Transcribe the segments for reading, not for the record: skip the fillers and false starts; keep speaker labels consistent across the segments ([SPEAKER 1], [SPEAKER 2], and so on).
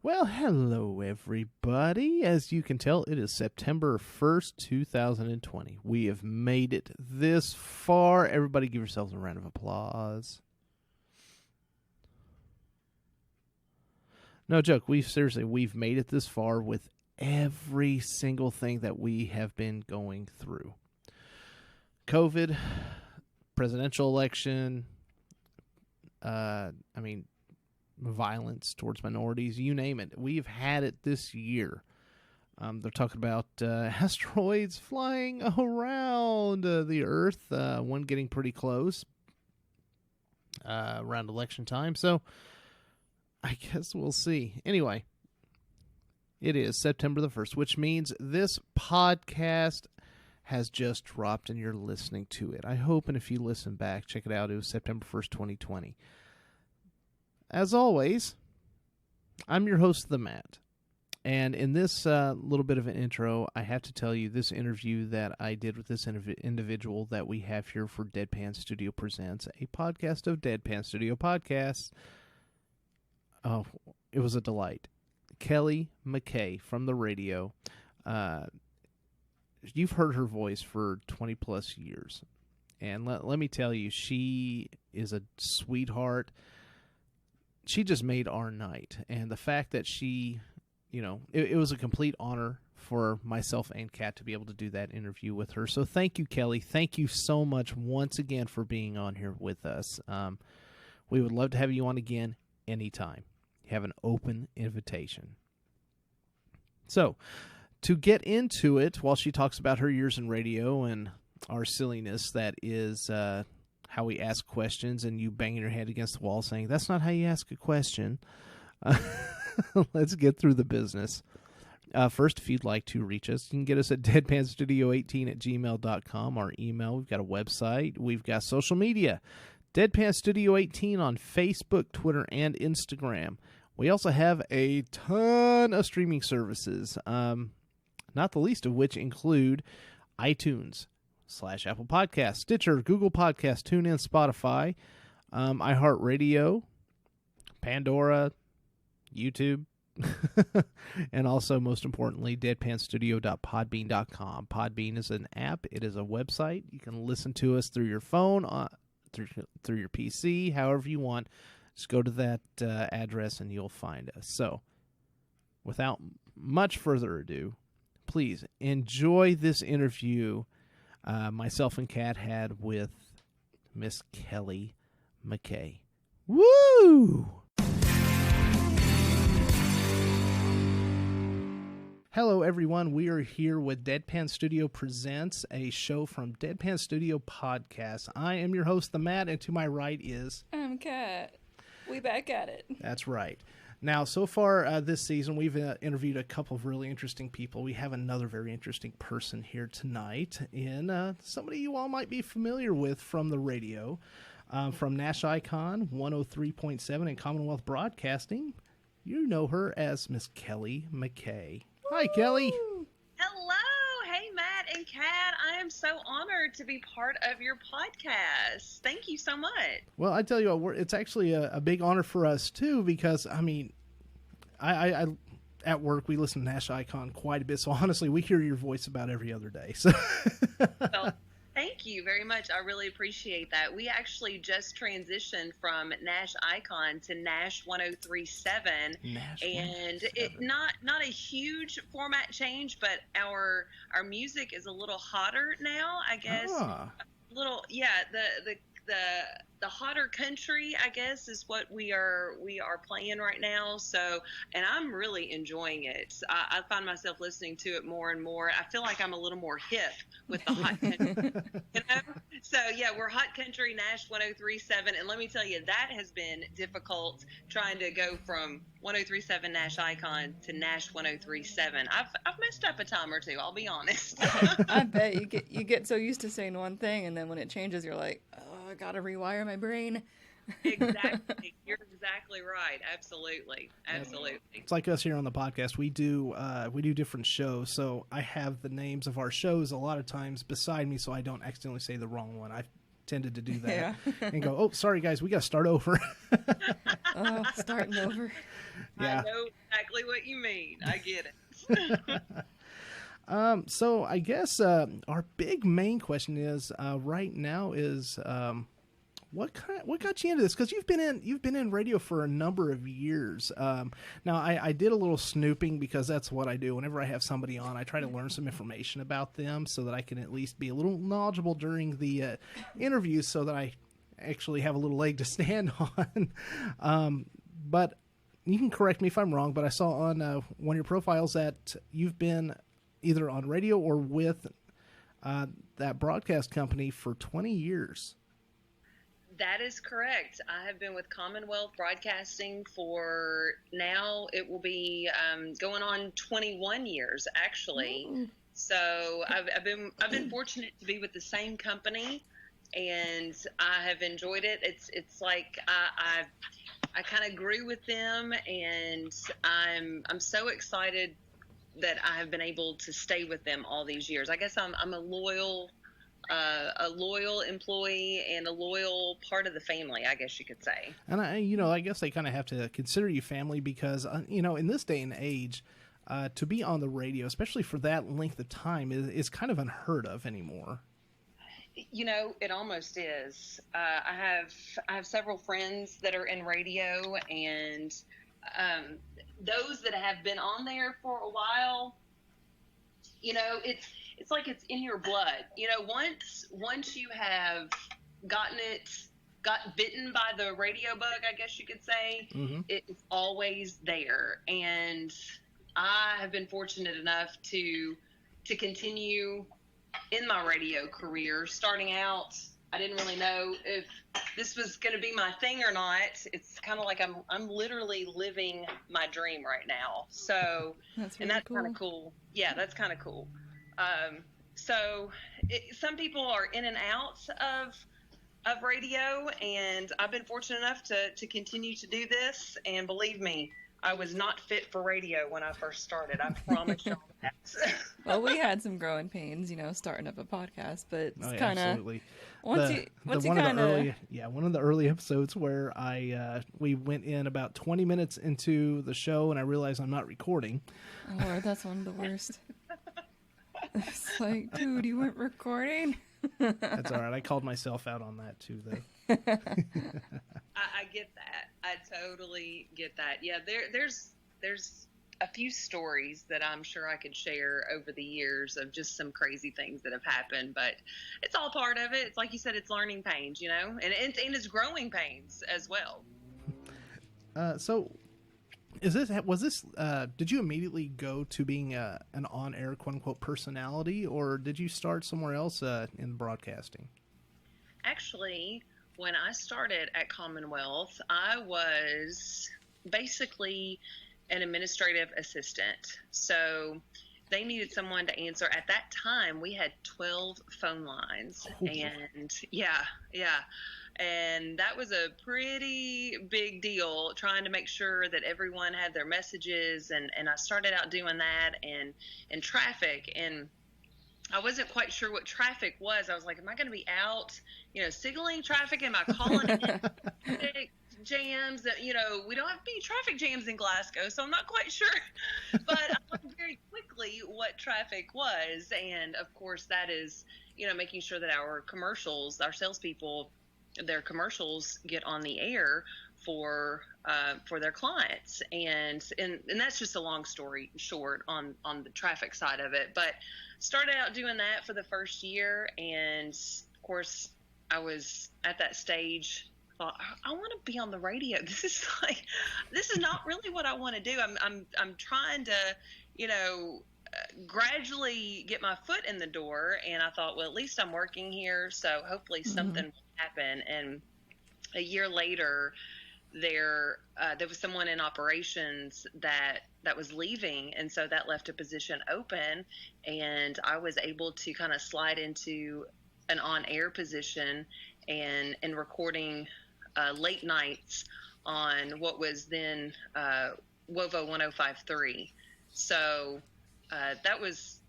[SPEAKER 1] Well, hello, everybody. As you can tell, it is September 1st, 2020. We have made it this far. Everybody give yourselves a round of applause. No joke. We've made it this far with every single thing that we have been going through. COVID, presidential election, violence towards minorities, you name it. We've had it this year. They're talking about asteroids flying around the Earth, one getting pretty close around election time. So I guess we'll see. Anyway, it is September the 1st, which means this podcast has just dropped and you're listening to it. I hope, and if you listen back, check it out. It was September 1st, 2020. As always, I'm your host, The Matt. And in this little bit of an intro, I have to tell you this interview that I did with this individual that we have here for Deadpan Studio Presents, a podcast of Deadpan Studio Podcasts. Oh, it was a delight. Kellie McKay from the radio. You've heard her voice for 20 plus years. And let me tell you, she is a sweetheart. She just made our night. And the fact that she, it was a complete honor for myself and Kat to be able to do that interview with her. So thank you, Kellie. Thank you so much once again for being on here with us. We would love to have you on again anytime. You have an open invitation. So, to get into it, while she talks about her years in radio and our silliness, that is how we ask questions, and you banging your head against the wall saying, that's not how you ask a question. Let's get through the business. First, if you'd like to reach us, you can get us at deadpanstudio18@gmail.com, our email. We've got a website. We've got social media. Deadpan Studio 18 on Facebook, Twitter, and Instagram. We also have a ton of streaming services, not the least of which include iTunes / Apple Podcasts, Stitcher, Google Podcasts, TuneIn, Spotify, iHeartRadio, Pandora, YouTube, and also, most importantly, deadpanstudio.podbean.com. Podbean is an app. It is a website. You can listen to us through your phone, through your PC, however you want. Just go to that address and you'll find us. So, without much further ado, please enjoy this interview myself and Kat had with Miss Kellie McKay. Woo! Hello, everyone. We are here with Deadpan Studio Presents, a show from Deadpan Studio Podcast. I am your host, The Matt, and to my right is...
[SPEAKER 2] I'm Kat. We back at it.
[SPEAKER 1] That's right. Now, so far this season, we've interviewed a couple of really interesting people. We have another very interesting person here tonight, and somebody you all might be familiar with from the radio, from Nash Icon 103.7 and Commonwealth Broadcasting. You know her as Miss Kellie McKay. Hi, Kellie.
[SPEAKER 3] Hello. Hey, Matt and Kat. I am so honored to be part of your podcast. Thank you so much.
[SPEAKER 1] Well, I tell you what, it's actually a big honor for us, too, because, I at work, we listen to Nash Icon quite a bit, so honestly, we hear your voice about every other day. So.
[SPEAKER 3] Well, thank you very much. I really appreciate that. We actually just transitioned from Nash Icon to Nash 103.7, and it not a huge format change, but our music is a little hotter now, I guess. A little, yeah. The hotter country, I guess, is what we are playing right now. So, and I'm really enjoying it. I find myself listening to it more and more. I feel like I'm a little more hip with the hot country. So yeah, we're hot country, Nash 103.7, and let me tell you, that has been difficult trying to go from 103.7 Nash Icon to Nash 103.7. I've messed up a time or two. I'll be honest.
[SPEAKER 2] I bet you get so used to saying one thing, and then when it changes, you're like, oh, I gotta rewire my brain.
[SPEAKER 3] Exactly. You're exactly right. Absolutely.
[SPEAKER 1] It's like us here on the podcast. We do different shows, so I have the names of our shows a lot of times beside me so I don't accidentally say the wrong one. I've tended to do that and go, oh, sorry guys, we got to start over.
[SPEAKER 2] Oh, starting over.
[SPEAKER 1] Yeah.
[SPEAKER 3] I know exactly what you mean. I get it.
[SPEAKER 1] So I guess our big main question is right now is what got you into this? Because you've been in radio for a number of years. Now I did a little snooping because that's what I do. Whenever I have somebody on, I try to learn some information about them so that I can at least be a little knowledgeable during the interviews, so that I actually have a little leg to stand on. But you can correct me if I'm wrong, but I saw on one of your profiles that you've been either on radio or with that broadcast company for 20 years.
[SPEAKER 3] That is correct. I have been with Commonwealth Broadcasting for now, it will be going on 21 years, actually.
[SPEAKER 2] Ooh.
[SPEAKER 3] So I've been fortunate to be with the same company, and I have enjoyed it. It's like I kind of grew with them, and I'm so excited that I have been able to stay with them all these years. I guess I'm a loyal employee and a loyal part of the family, I guess you could say.
[SPEAKER 1] And I guess they kind of have to consider you family because, in this day and age, to be on the radio, especially for that length of time, is kind of unheard of anymore.
[SPEAKER 3] It almost is. I have several friends that are in radio, and those that have been on there for a while, it's like it's in your blood. Once you have got bitten by the radio bug, I guess you could say,
[SPEAKER 1] Mm-hmm.
[SPEAKER 3] it's always there. And I have been fortunate enough to continue in my radio career. Starting out, I didn't really know if this was going to be my thing or not. It's kind of like I'm literally living my dream right now. So,
[SPEAKER 2] That's really
[SPEAKER 3] and that's
[SPEAKER 2] cool.
[SPEAKER 3] kind of cool. Yeah, that's kind of cool. Some people are in and out of radio, and I've been fortunate enough to continue to do this. And believe me, I was not fit for radio when I first started. I promise y'all that.
[SPEAKER 2] Well, we had some growing pains, starting up a podcast, but it's kind of
[SPEAKER 1] absolutely.
[SPEAKER 2] once you kind of
[SPEAKER 1] one of the early episodes where we went in about 20 minutes into the show and I realized I'm not recording.
[SPEAKER 2] Oh Lord, that's one of the worst. It's like, dude, you weren't recording.
[SPEAKER 1] That's all right. I called myself out on that too, though.
[SPEAKER 3] I get that. I totally get that. Yeah, there's a few stories that I'm sure I could share over the years of just some crazy things that have happened, but it's all part of it. It's like you said, it's learning pains, and it's growing pains as well.
[SPEAKER 1] So did you immediately go to being an on-air quote unquote personality, or did you start somewhere else in broadcasting?
[SPEAKER 3] Actually, when I started at Commonwealth, I was basically an administrative assistant. So they needed someone to answer. At that time, we had 12 phone lines. And yeah. And that was a pretty big deal, trying to make sure that everyone had their messages. And I started out doing that and traffic. And I wasn't quite sure what traffic was. I was like, am I going to be out, signaling traffic? Am I calling in traffic jams? We don't have any traffic jams in Glasgow, so I'm not quite sure. But I learned very quickly what traffic was. And, of course, that is, making sure that our salespeople, their commercials get on the air for their clients. And that's just a long story short on the traffic side of it. But started out doing that for the first year, and of course I was at that stage, thought, I want to be on the radio. This is not really what I want to do. I'm trying to gradually get my foot in the door, and I thought, well, at least I'm working here, so hopefully something will happen. And a year later, there was someone in operations that was leaving, and so that left a position open, and I was able to kind of slide into an on-air position and recording late nights on what was then WOVO 105.3. So that was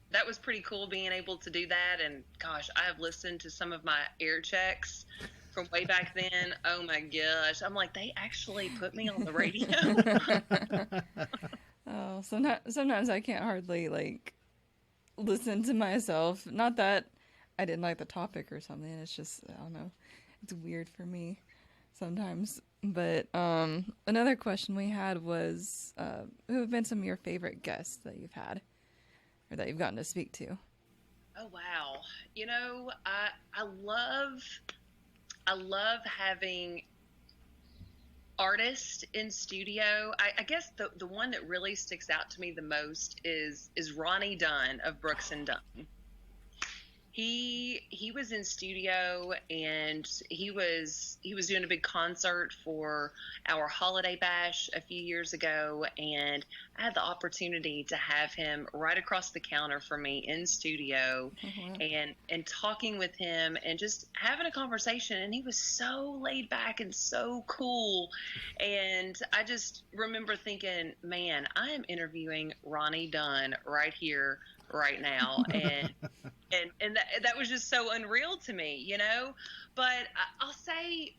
[SPEAKER 3] pretty cool being able to do that. And gosh, I have listened to some of my air checks from way back then. Oh my gosh. I'm like, they actually put me on the radio.
[SPEAKER 2] Oh, sometimes I can't hardly like listen to myself. Not that I didn't like the topic or something. It's just, I don't know. It's weird for me sometimes. But another question we had was, who have been some of your favorite guests that you've had or that you've gotten to speak to?
[SPEAKER 3] Oh wow. You know, I love having artists in studio. I guess the one that really sticks out to me the most is Ronnie Dunn of Brooks and Dunn. He was in studio, and he was doing a big concert for our holiday bash a few years ago, and I had the opportunity to have him right across the counter from me in studio, and talking with him and just having a conversation, and he was so laid back and so cool, and I just remember thinking, man, I am interviewing Ronnie Dunn right here, right now, and that was just so unreal to me, you know. But I'll say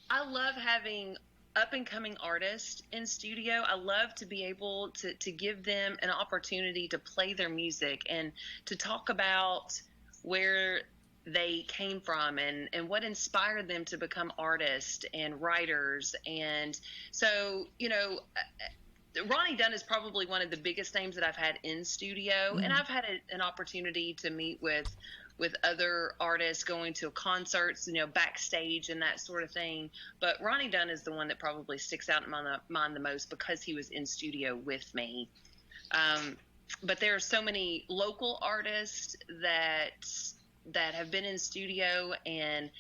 [SPEAKER 3] I love having up and coming artists in studio. I love to be able to give them an opportunity to play their music and to talk about where they came from and what inspired them to become artists and writers. And so, you know, Ronnie Dunn is probably one of the biggest names that I've had in studio, and I've had an opportunity to meet with other artists, going to concerts, you know, backstage and that sort of thing. But Ronnie Dunn is the one that probably sticks out in my mind the most because he was in studio with me. But there are so many local artists that have been in studio, and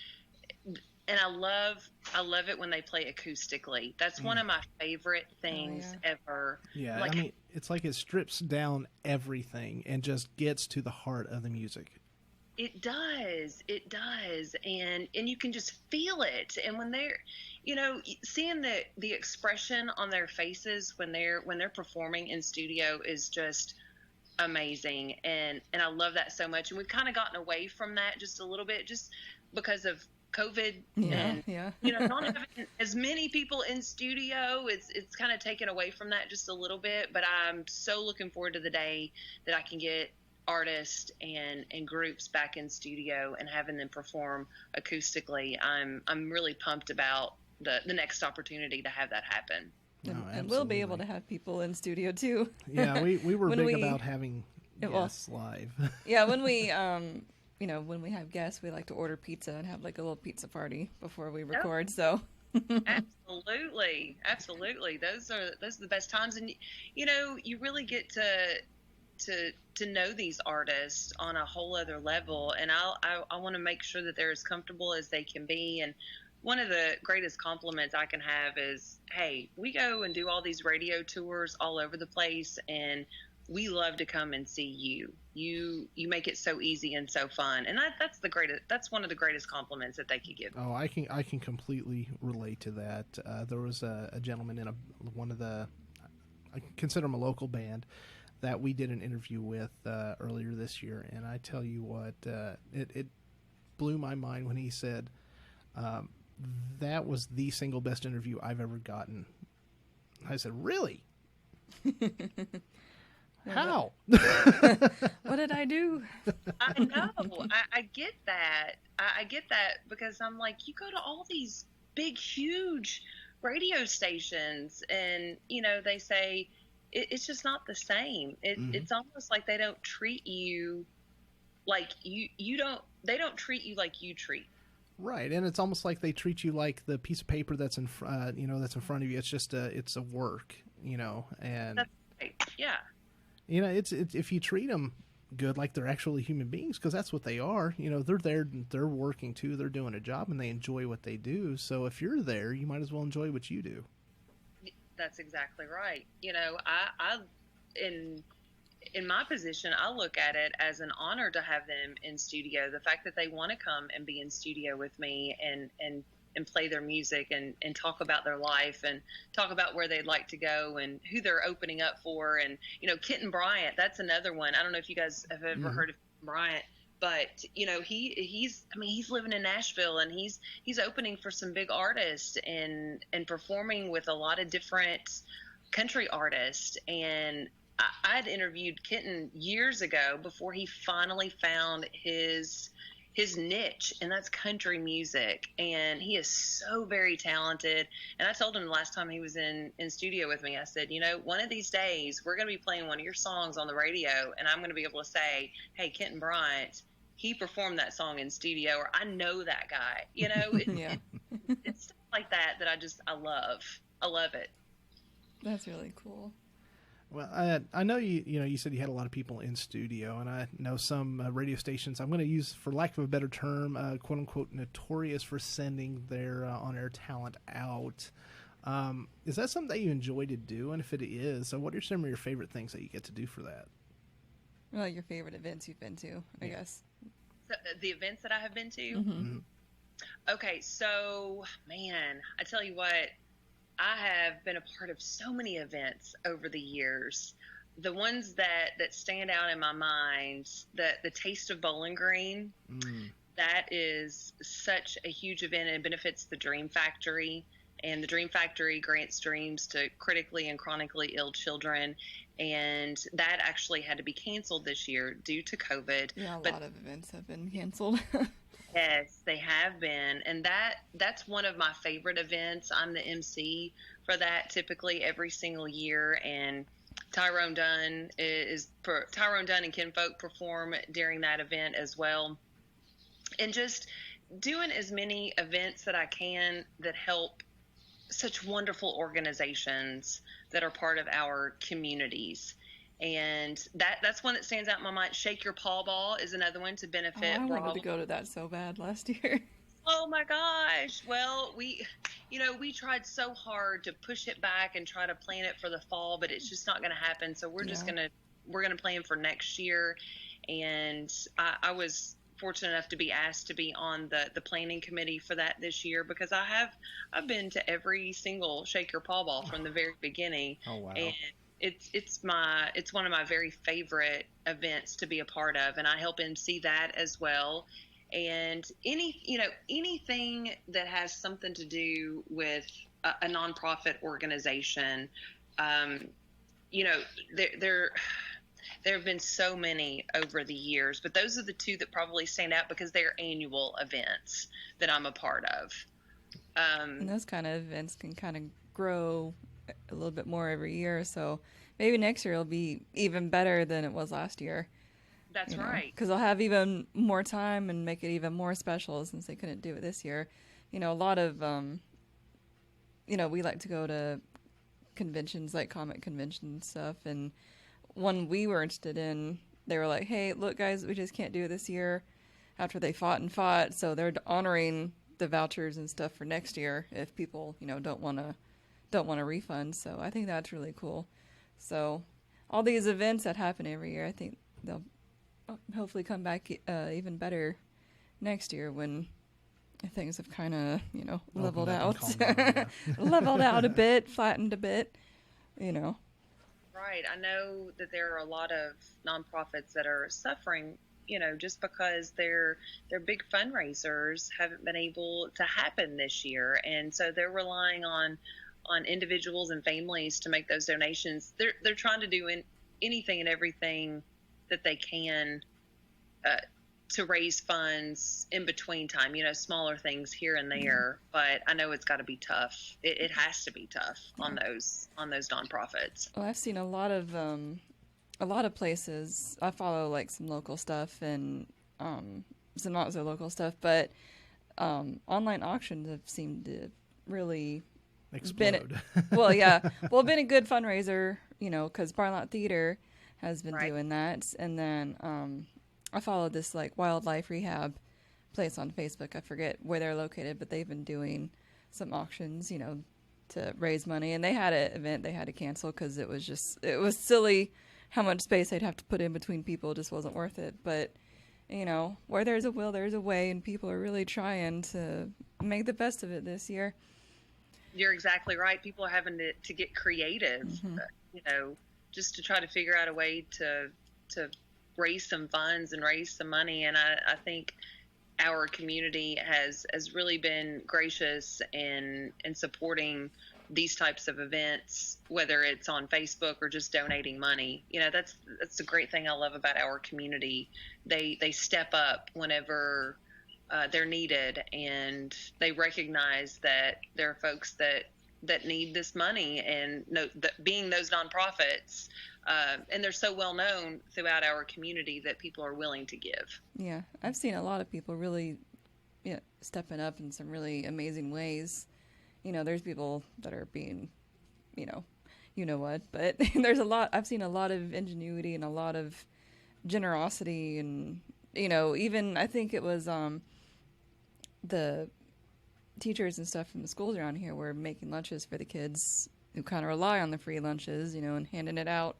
[SPEAKER 3] I love it when they play acoustically. That's one of my favorite things ever.
[SPEAKER 1] Yeah, I mean, it's like it strips down everything and just gets to the heart of the music.
[SPEAKER 3] It does, and you can just feel it. And when they're, you know, seeing the expression on their faces when they're performing in studio is just amazing. And I love that so much. And we've kind of gotten away from that just a little bit, just because of COVID, and you know, not having as many people in studio, it's kind of taken away from that just a little bit. But I'm so looking forward to the day that I can get artists and groups back in studio and having them perform acoustically. I'm really pumped about the next opportunity to have that happen.
[SPEAKER 2] And we'll be able to have people in studio too.
[SPEAKER 1] Yeah, we were big about having guests live. Yeah,
[SPEAKER 2] when we you know, when we have guests, we like to order pizza and have like a little pizza party before we record. So
[SPEAKER 3] absolutely. Those are the best times, and you know, you really get to know these artists on a whole other level. And I want to make sure that they're as comfortable as they can be. And one of the greatest compliments I can have is, hey, we go and do all these radio tours all over the place, and we love to come and see you. You make it so easy and so fun, and that's one of the greatest compliments that they could give.
[SPEAKER 1] Oh, I can completely relate to that. There was a gentleman in one of the, I consider him a local band, that we did an interview with earlier this year, and I tell you what, it blew my mind when he said that was the single best interview I've ever gotten. I said, really? How?
[SPEAKER 2] What did I do?
[SPEAKER 3] I know. I get that. I get that because I'm like, you go to all these big, huge radio stations, and you know, they say it's just not the same. It's almost like they don't treat you like you don't. They don't treat you like you treat.
[SPEAKER 1] Right, and it's almost like they treat you like the piece of paper that's in that's in front of you. It's just it's a work, you know, and
[SPEAKER 3] that's right. Yeah.
[SPEAKER 1] You know, it's if you treat them good, like they're actually human beings, because that's what they are. You know, they're there, they're working too, they're doing a job, and they enjoy what they do. So if you're there, you might as well enjoy what you do.
[SPEAKER 3] That's exactly right. You know, I in my position, I look at it as an honor to have them in studio. The fact that they want to come and be in studio with me and play their music and talk about their life and talk about where they'd like to go and who they're opening up for. And, you know, Kenton Bryant, that's another one. I don't know if you guys have ever heard of Bryant. But he's living in Nashville, and he's opening for some big artists and performing with a lot of different country artists. And I'd interviewed Kenton years ago before he finally found his niche, and that's country music. And he is so very talented. And I told him the last time he was in studio with me, I said, one of these days we're going to be playing one of your songs on the radio, and I'm going to be able to say, hey, Kenton Bryant, he performed that song in studio, or I know that guy. Yeah. It's stuff like that I love. I love it.
[SPEAKER 2] That's really cool.
[SPEAKER 1] Well, I know you said you had a lot of people in studio, and I know some radio stations, I'm going to use, for lack of a better term, quote unquote, notorious for sending their on-air talent out. Is that something that you enjoy to do? And if it is, so what are some of your favorite things that you get to do for that?
[SPEAKER 2] Well, your favorite events you've been to, I guess.
[SPEAKER 3] So, the events that I have been to?
[SPEAKER 2] Mm-hmm.
[SPEAKER 3] Okay, so, man, I tell you what, I have been a part of so many events over the years. The ones that stand out in my mind, the Taste of Bowling Green, that is such a huge event, and it benefits the Dream Factory. And the Dream Factory grants dreams to critically and chronically ill children. And that actually had to be canceled this year due to COVID.
[SPEAKER 2] Yeah, a lot of events have been canceled.
[SPEAKER 3] Yes, they have been. And that's one of my favorite events. I'm the MC for that typically every single year. And Tyrone Dunn and Ken Folk perform during that event as well. And just doing as many events that I can that help such wonderful organizations that are part of our communities. And that's one that stands out in my mind. Shake Your Paw Ball is another one to benefit.
[SPEAKER 2] I wanted to go to that so bad last year.
[SPEAKER 3] Oh my gosh. Well, we tried so hard to push it back and try to plan it for the fall, but it's just not going to happen. So we're going to plan for next year. And I was fortunate enough to be asked to be on the planning committee for that this year, because I've been to every single Shake Your Paw Ball from the very beginning.
[SPEAKER 1] Oh wow.
[SPEAKER 3] And it's one of my very favorite events to be a part of, and I help MC that as well. And anything that has something to do with a nonprofit organization, there have been so many over the years, but those are the two that probably stand out because they're annual events that I'm a part of.
[SPEAKER 2] And those kind of events can kind of grow a little bit more every year, so maybe next year will be even better than it was last year.
[SPEAKER 3] That's right.
[SPEAKER 2] Because they'll have even more time and make it even more special since they couldn't do it this year. A lot of, we like to go to conventions, like comic conventions and stuff, and one we were interested in, they were like, hey, look, guys, we just can't do it this year after they fought, so they're honoring the vouchers and stuff for next year if people, don't want a refund. So I think that's really cool. So all these events that happen every year, I think they'll hopefully come back even better next year when things have kind of, leveled out. Leveled out a bit, flattened a bit,
[SPEAKER 3] Right. I know that there are a lot of nonprofits that are suffering, just because their big fundraisers haven't been able to happen this year. And so they're relying on individuals and families to make those donations. They're trying to do anything and everything that they can to raise funds in between time, smaller things here and there. But I know it's got to be tough. It has to be tough on those nonprofits.
[SPEAKER 2] Well, I've seen a lot of places. I follow like some local stuff and some not so local stuff, but online auctions have seemed to really
[SPEAKER 1] explode.
[SPEAKER 2] Been a good fundraiser, because Barlot Theater has been doing that. And then I followed this like wildlife rehab place on Facebook. I forget where they're located, but they've been doing some auctions, to raise money. And they had an event they had to cancel because it was silly how much space they'd have to put in between people. It just wasn't worth it. But, where there's a will, there's a way, and people are really trying to make the best of it this year.
[SPEAKER 3] You're exactly right. People are having to get creative, just to try to figure out a way to raise some funds and raise some money. And I think our community has really been gracious in supporting these types of events, whether it's on Facebook or just donating money. You know, that's the great thing I love about our community. They step up whenever they're needed, and they recognize that there are folks that need this money, and being those nonprofits, and they're so well known throughout our community that people are willing to give.
[SPEAKER 2] Yeah, I've seen a lot of people really stepping up in some really amazing ways. You know, there's people that are being, you know what, but I've seen a lot of ingenuity and a lot of generosity, and, you know, even I think it was the teachers and stuff from the schools around here were making lunches for the kids who kind of rely on the free lunches, you know, and handing it out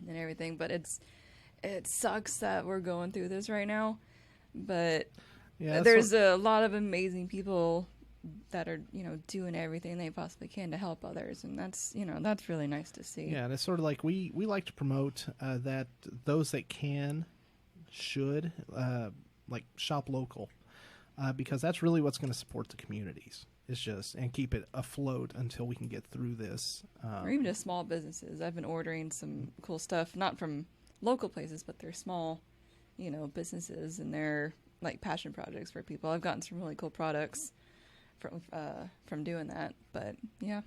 [SPEAKER 2] and everything. But it sucks that we're going through this right now, but there's a lot of amazing people that are, you know, doing everything they possibly can to help others, and that's, you know, that's really nice to see.
[SPEAKER 1] Yeah, and it's sort of like we like to promote that those that should like shop local, because that's really what's going to support the communities. It's just, and keep it afloat until we can get through this.
[SPEAKER 2] Or even just small businesses. I've been ordering some cool stuff, not from local places, but they're small, you know, businesses, and they're like passion projects for people. I've gotten some really cool products from doing that, but yeah,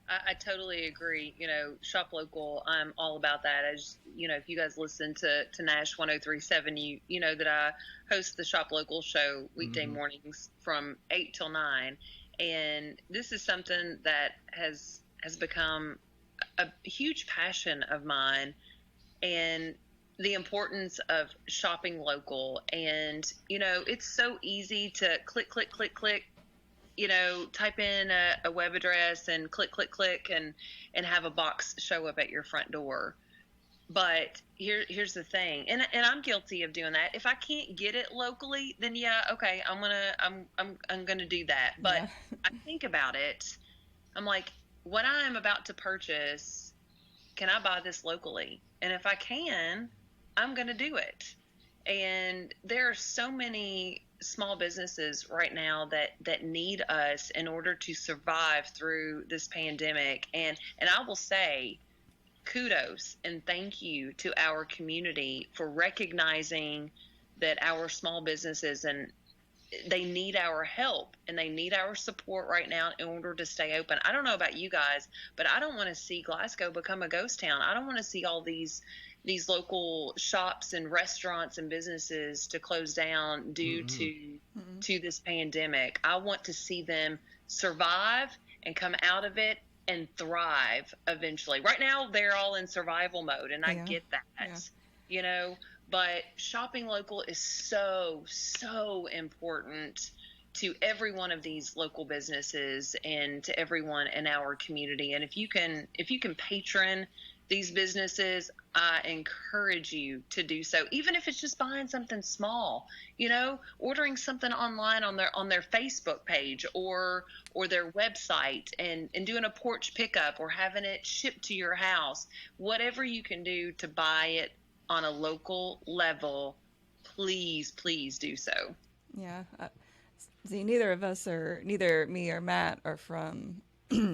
[SPEAKER 3] I totally agree. You know, shop local. I'm all about that. As you know, if you guys listen to Nash 1037, you know that I host the Shop Local show weekday mornings from 8 till 9, and this is something that has become a huge passion of mine, and the importance of shopping local. And, you know, it's so easy to click, you know, type in a web address and click, and have a box show up at your front door. But here's the thing. And I'm guilty of doing that. If I can't get it locally, then yeah, okay, I'm going to do that. But I think about it. I'm like, what I'm about to purchase, can I buy this locally? And if I can, I'm going to do it. And there are so many small businesses right now that need us in order to survive through this pandemic. And I will say kudos and thank you to our community for recognizing that our small businesses, and they need our help and they need our support right now in order to stay open. I don't know about you guys, but I don't want to see Glasgow become a ghost town. I don't want to see all these local shops and restaurants and businesses to close down due to this pandemic. I want to see them survive and come out of it and thrive eventually. Right now, they're all in survival mode, and I get that, you know, but shopping local is so, so important to every one of these local businesses and to everyone in our community. And if you can patron these businesses, I encourage you to do so, even if it's just buying something small, you know, ordering something online on their Facebook page or their website, and doing a porch pickup or having it shipped to your house. Whatever you can do to buy it on a local level, please do so.
[SPEAKER 2] Yeah. See, neither me or Matt are from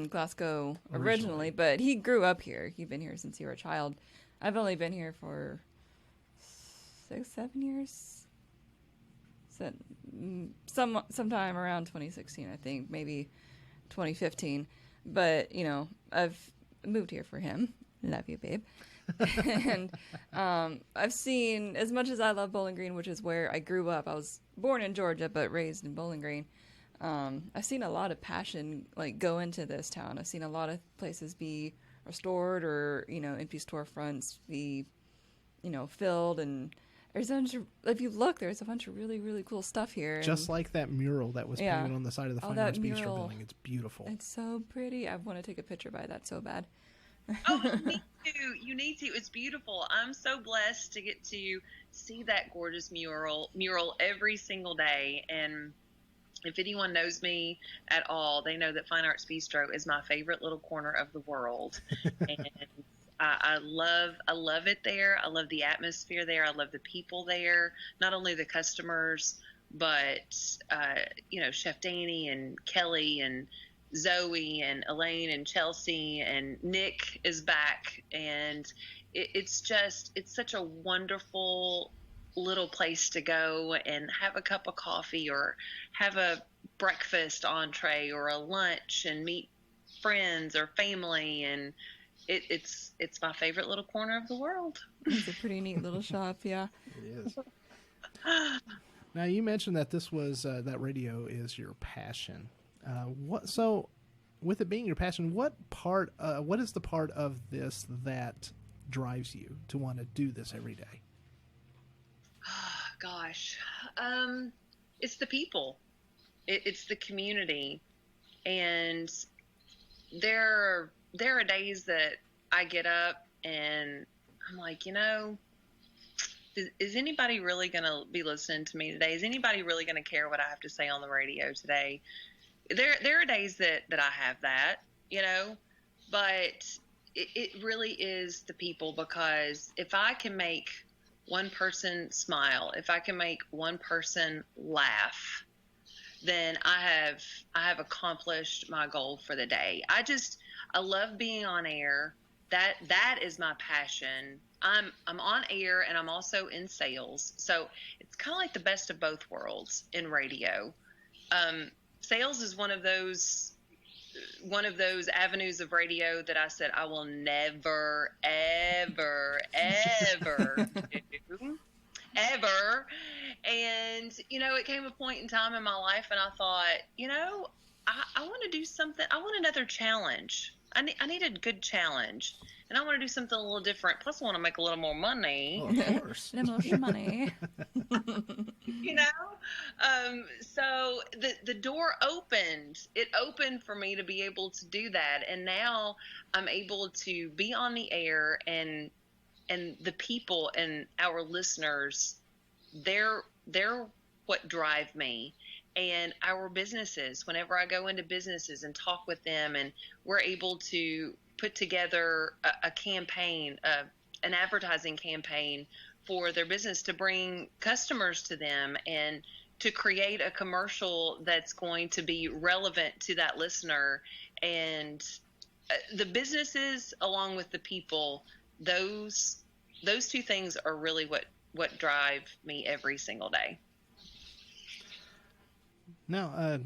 [SPEAKER 2] Glasgow originally, but he grew up here. He's been here since he was a child. I've only been here for 6-7 years. So, sometime around 2016, I think, maybe 2015. But, you know, I've moved here for him. Love you, babe. And I've seen, as much as I love Bowling Green, which is where I grew up. I was born in Georgia, but raised in Bowling Green. I've seen a lot of passion like go into this town. I've seen a lot of places be restored, or, you know, empty storefronts be, you know, filled, and there's if you look, there's a bunch of really, really cool stuff here.
[SPEAKER 1] Just like that mural that was painted on the side of the Fine Arts Bistro building. It's beautiful.
[SPEAKER 2] It's so pretty. I want to take a picture by that so bad.
[SPEAKER 3] Oh, you need to. It's beautiful. I'm so blessed to get to see that gorgeous mural every single day. And if anyone knows me at all, they know that Fine Arts Bistro is my favorite little corner of the world. And I love it there. I love the atmosphere there. I love the people there. Not only the customers, but Chef Danny and Kelly and Zoe and Elaine and Chelsea and Nick is back, and it's such a wonderful little place to go and have a cup of coffee or have a breakfast entree or a lunch and meet friends or family, and it's my favorite little corner of the world.
[SPEAKER 2] It's a pretty neat little shop, yeah.
[SPEAKER 1] It is. Now, you mentioned that this was that radio is your passion. So, with it being your passion, what is the part of this that drives you to want to do this every day?
[SPEAKER 3] Gosh, it's the people. It's the community, and there are days that I get up and I'm like, is anybody really going to be listening to me today? Is anybody really going to care what I have to say on the radio today? There are days that I have that, but it really is the people, because if I can make one person smile, if I can make one person laugh, then I have accomplished my goal for the day. I love being on air. That is my passion. I'm on air and I'm also in sales. So it's kind of like the best of both worlds in radio. Sales is one of those avenues of radio that I said I will never, ever, ever do. Ever. And, it came a point in time in my life and I thought, I want to do something. I want another challenge. I need a good challenge. And I want to do something a little different. Plus, I want to make a little more money.
[SPEAKER 1] Oh, of course.
[SPEAKER 2] A little more money.
[SPEAKER 3] So the door opened. It opened for me to be able to do that. And now I'm able to be on the air, and the people and our listeners, they're what drive me. And our businesses, whenever I go into businesses and talk with them, and we're able to put together a campaign, an advertising campaign for their business to bring customers to them and to create a commercial that's going to be relevant to that listener. And the businesses along with the people, those two things are really what drive me every single day.
[SPEAKER 1] Now,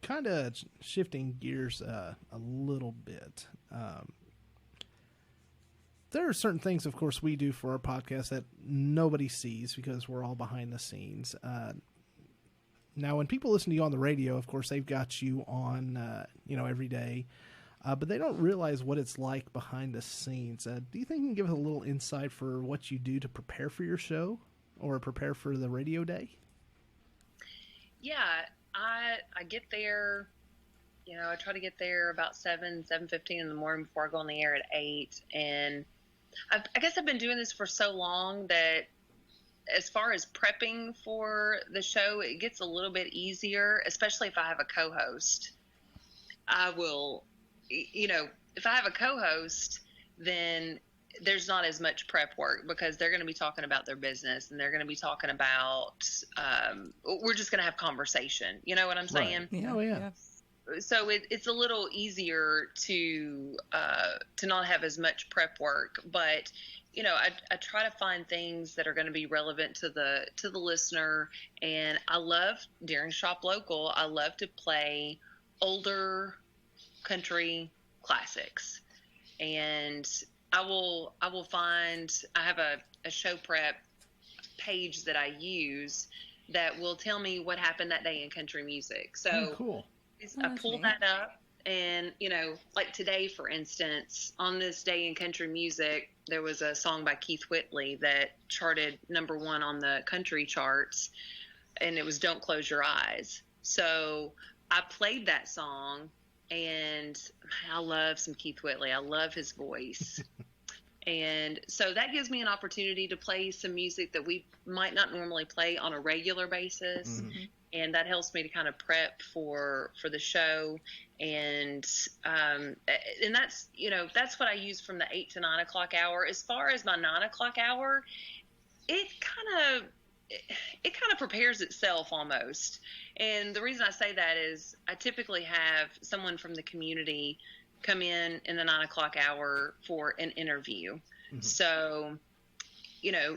[SPEAKER 1] kind of shifting gears a little bit. There are certain things, of course, we do for our podcast that nobody sees because we're all behind the scenes. Now, when people listen to you on the radio, of course, they've got you on, every day, but they don't realize what it's like behind the scenes. Do you think you can give us a little insight for what you do to prepare for your show or prepare for the radio day?
[SPEAKER 3] Yeah, I get there, I try to get there about 7:15 in the morning before I go on the air at 8. And I guess I've been doing this for so long that as far as prepping for the show, it gets a little bit easier, especially if I have a co-host. I will, if I have a co-host, then there's not as much prep work because they're going to be talking about their business and they're going to be talking about, we're just going to have conversation. You know what I'm saying?
[SPEAKER 1] Right. Yeah. Oh, yeah.
[SPEAKER 3] So it's a little easier to not have as much prep work, but I try to find things that are going to be relevant to the listener. And I love, during Shop Local, I love to play older country classics. And I will find, I have a show prep page that I use that will tell me what happened that day in country music. So
[SPEAKER 1] cool.
[SPEAKER 3] I pull that up, and like today, for instance, on this day in country music, there was a song by Keith Whitley that charted #1 on the country charts, and it was "Don't Close Your Eyes." So I played that song, and I love some Keith Whitley. I love his voice. And so that gives me an opportunity to play some music that we might not normally play on a regular basis. Mm-hmm. And that helps me to kind of prep for the show. And that's, that's what I use from the 8 to 9 o'clock hour. As far as my 9 o'clock hour, it kind of prepares itself almost. And the reason I say that is I typically have someone from the community come in the 9 o'clock hour for an interview. Mm-hmm. So,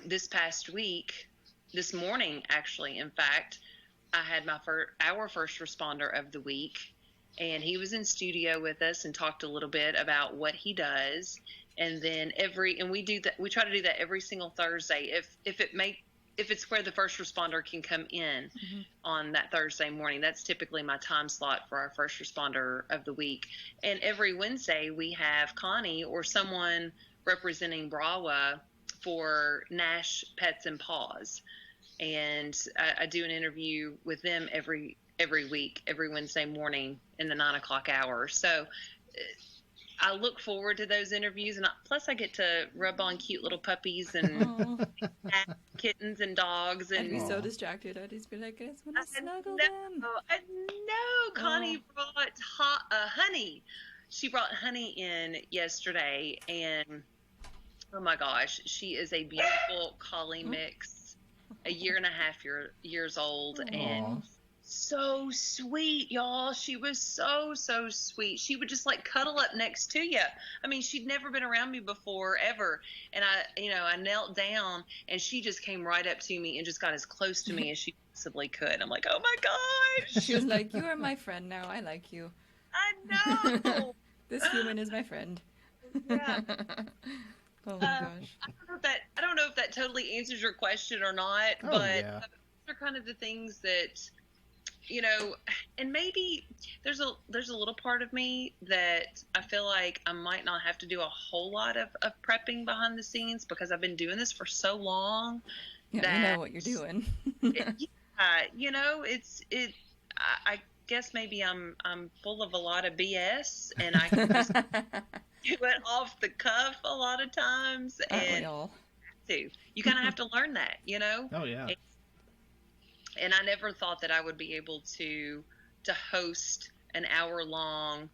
[SPEAKER 3] this past week, this morning, actually, in fact, I had our first responder of the week, and he was in studio with us and talked a little bit about what he does. And then we do that. We try to do that every single Thursday. If it's where the first responder can come in mm-hmm. on that Thursday morning, that's typically my time slot for our first responder of the week. And every Wednesday we have Connie or someone representing Brawa for Nash Pets and Paws. And I do an interview with them every week, every Wednesday morning in the 9 o'clock hour. So I look forward to those interviews, and plus I get to rub on cute little puppies and kittens and dogs. And
[SPEAKER 2] I'd be so distracted. I'd just be like, I just want to snuggle them.
[SPEAKER 3] I know. Connie brought honey. She brought honey in yesterday, and oh my gosh, she is a beautiful collie mix. A year and a half years old. Aww. And so sweet, y'all. She was so sweet. She would just like cuddle up next to you. I mean, she'd never been around me before, ever. And I knelt down, and she just came right up to me and just got as close to me as she possibly could. I'm like, oh my gosh.
[SPEAKER 2] She was like, you are my friend now. I like you.
[SPEAKER 3] I know.
[SPEAKER 2] This human is my friend.
[SPEAKER 3] Yeah.
[SPEAKER 2] Oh my gosh.
[SPEAKER 3] I don't know if that totally answers your question or not, but those are kind of the things that, and maybe there's a little part of me that I feel like I might not have to do a whole lot of prepping behind the scenes because I've been doing this for so long.
[SPEAKER 2] Yeah,
[SPEAKER 3] that,
[SPEAKER 2] you know what you're doing.
[SPEAKER 3] I guess maybe I'm full of a lot of BS, and I can just do it off the cuff a lot of times. And you kind of have to learn that,
[SPEAKER 1] Oh yeah.
[SPEAKER 3] And I never thought that I would be able to host an hour-long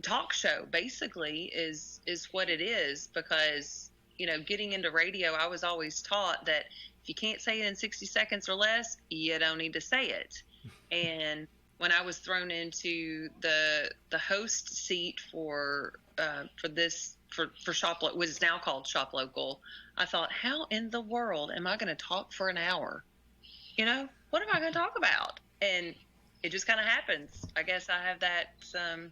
[SPEAKER 3] talk show. Basically, is what it is, because getting into radio, I was always taught that if you can't say it in 60 seconds or less, you don't need to say it. And when I was thrown into the host seat for Shop, what is now called Shop Local, I thought, how in the world am I going to talk for an hour? What am I going to talk about? And it just kind of happens. I guess I have that. I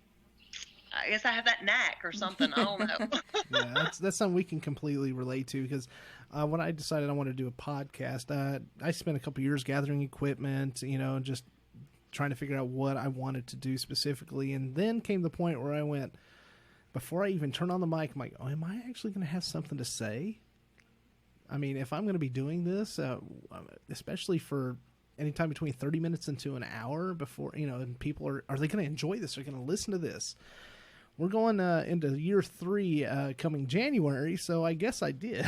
[SPEAKER 3] guess I have that knack or something. I don't know.
[SPEAKER 1] Yeah, that's something we can completely relate to, because when I decided I wanted to do a podcast, I spent a couple years gathering equipment, just trying to figure out what I wanted to do specifically. And then came the point where I went, before I even turn on the mic, I'm like, oh, am I actually going to have something to say? I mean, if I'm going to be doing this, especially for any time between 30 minutes into an hour before, and people are they going to enjoy this? Are they going to listen to this? We're going into year 3 coming January, so I guess I did.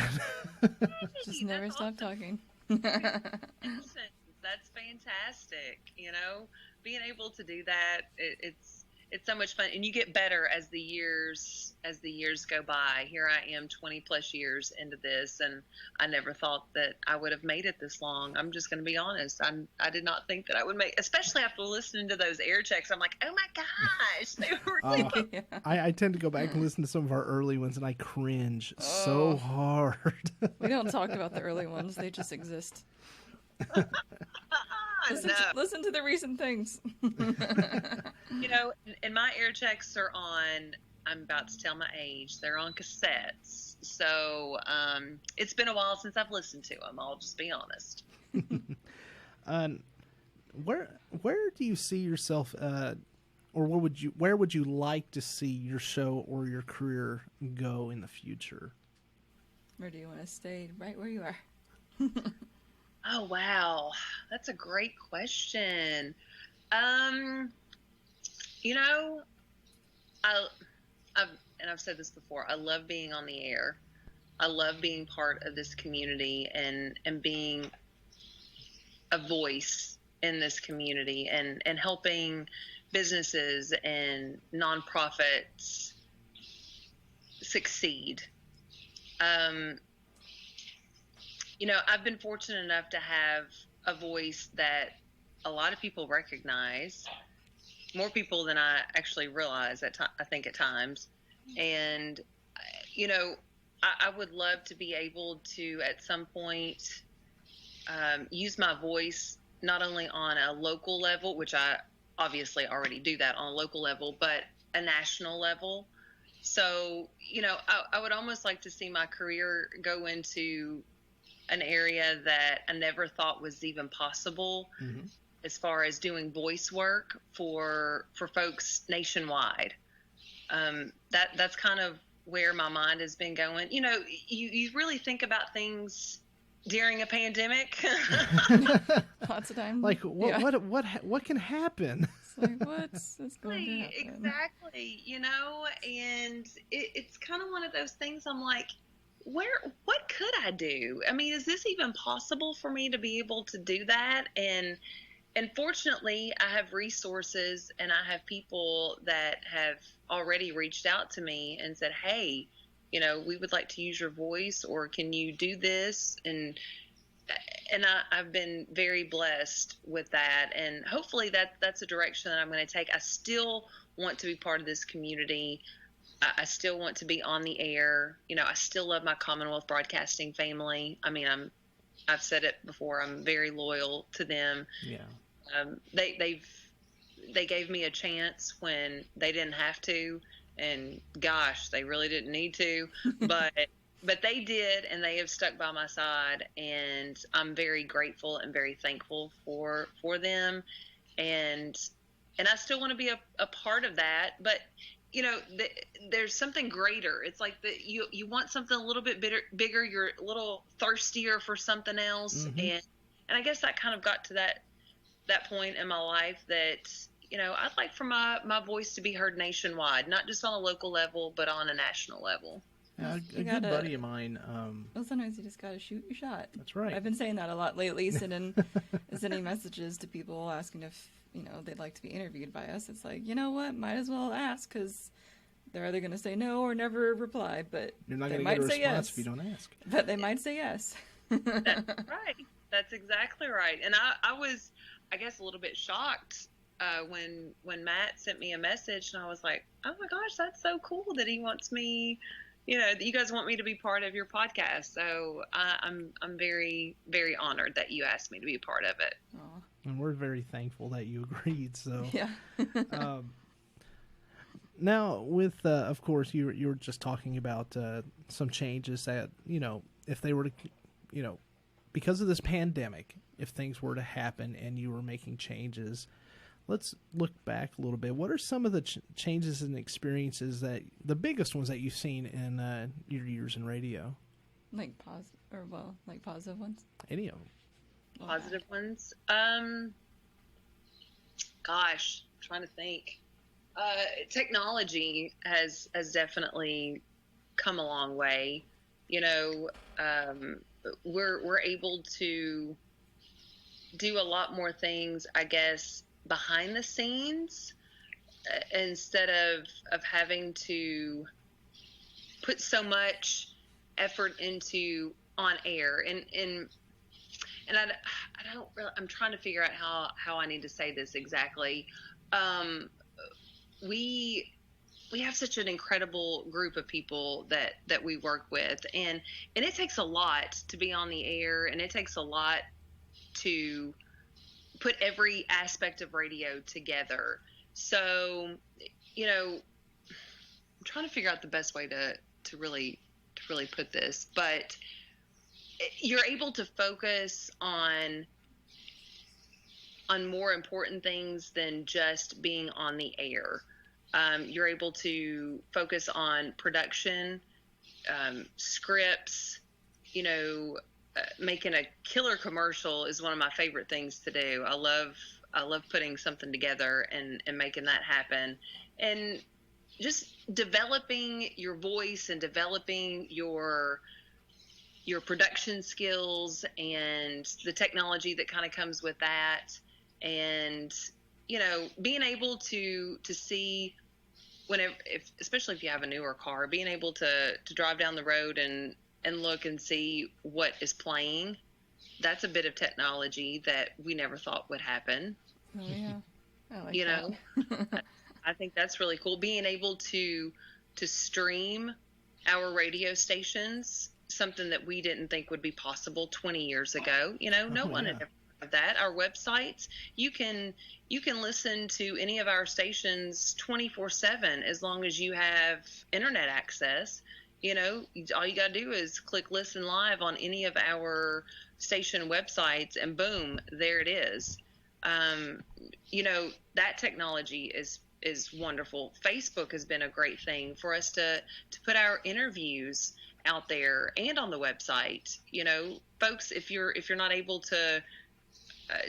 [SPEAKER 2] Just never stop talking.
[SPEAKER 3] That's fantastic. Being able to do that, it's so much fun, and you get better as the years go by. Here I am 20 plus years into this, and I never thought that I would have made it this long. I'm just going to be honest. I did not think that I would make, especially after listening to those air checks. I'm like, oh my gosh, they were really
[SPEAKER 1] I tend to go back and listen to some of our early ones, and I cringe so hard.
[SPEAKER 2] We don't talk about the early ones. They just exist. Listen to the recent things.
[SPEAKER 3] And my air checks are on, I'm about to tell my age, they're on cassettes. So it's been a while since I've listened to them. I'll just be honest.
[SPEAKER 1] Where do you see yourself, or where would you like to see your show or your career go in the future?
[SPEAKER 2] Where do you want to stay? Right where you are.
[SPEAKER 3] Oh, wow. That's a great question. I've said this before, I love being on the air. I love being part of this community and being a voice in this community and helping businesses and nonprofits succeed. I've been fortunate enough to have a voice that a lot of people recognize, more people than I actually realize I think at times. And, I would love to be able to, at some point, use my voice not only on a local level, which I obviously already do that on a local level, but a national level. So, I would almost like to see my career go into an area that I never thought was even possible, as far as doing voice work for folks nationwide. That's kind of where my mind has been going. You really think about things during a pandemic.
[SPEAKER 2] Lots of times.
[SPEAKER 1] Like what can happen?
[SPEAKER 2] It's like, what's going to happen?
[SPEAKER 3] Exactly. And it's kind of one of those things. I'm like, what could I do? I mean, is this even possible for me to be able to do that? And fortunately, I have resources and I have people that have already reached out to me and said, hey, we would like to use your voice, or can you do this? And I've been very blessed with that. And hopefully that's a direction that I'm going to take. I still want to be part of this community. I still want to be on the air. I still love my Commonwealth Broadcasting family. I mean, I've said it before, I'm very loyal to them.
[SPEAKER 1] Yeah.
[SPEAKER 3] They gave me a chance when they didn't have to, and gosh, they really didn't need to, but they did, and they have stuck by my side, and I'm very grateful and very thankful for them. And I still want to be a part of that, but there's something greater. It's like you want something a little bit bigger. You're a little thirstier for something else. And I guess that kind of got to that point in my life that, I'd like for my voice to be heard nationwide, not just on a local level, but on a national level.
[SPEAKER 1] A good buddy of mine.
[SPEAKER 2] Well, sometimes you just got to shoot your shot.
[SPEAKER 1] That's right.
[SPEAKER 2] I've been saying that a lot lately, sending messages to people asking if, they'd like to be interviewed by us. It's like, you know what, might as well ask, because they're either going to say no or never reply, but
[SPEAKER 1] you're not
[SPEAKER 2] going
[SPEAKER 1] to get a response
[SPEAKER 2] yes.
[SPEAKER 1] if you don't ask.
[SPEAKER 2] But they might say yes.
[SPEAKER 3] That's right. That's exactly right. And I was, I guess, a little bit shocked when Matt sent me a message, and I was like, oh my gosh, that's so cool that he wants me, that you guys want me to be part of your podcast. So I'm very, very honored that you asked me to be a part of it.
[SPEAKER 2] Aww.
[SPEAKER 1] And we're very thankful that you agreed. So
[SPEAKER 2] yeah.
[SPEAKER 1] Now, with of course, you were just talking about some changes that, if they were to, because of this pandemic, if things were to happen and you were making changes, let's look back a little bit. What are some of the changes and experiences the biggest ones that you've seen in your years in radio?
[SPEAKER 2] Like positive ones?
[SPEAKER 1] Any of them.
[SPEAKER 3] Positive ones? Gosh, I'm trying to think. Technology has definitely come a long way. We're able to do a lot more things, I guess, behind the scenes, instead of having to put so much effort into on air. And I don't really, I'm trying to figure out how I need to say this exactly. We have such an incredible group of people that we work with, and it takes a lot to be on the air, and it takes a lot to put every aspect of radio together. So, I'm trying to figure out the best way to really put this, but you're able to focus on more important things than just being on the air. You're able to focus on production, scripts, making a killer commercial is one of my favorite things to do. I love putting something together and making that happen, and just developing your voice and developing your production skills and the technology that kind of comes with that. And being able to see whenever, especially if you have a newer car, being able to drive down the road and look and see what is playing, that's a bit of technology that we never thought would happen.
[SPEAKER 2] Oh yeah, I like that.
[SPEAKER 3] I think that's really cool. Being able to stream our radio stations, something that we didn't think would be possible 20 years ago. No one had ever heard of that. Our websites, you can listen to any of our stations 24/7 as long as you have internet access. All you got to do is click listen live on any of our station websites, and boom, there it is. That technology is wonderful. Facebook has been a great thing for us to put our interviews out there and on the website. Folks, if you're not able to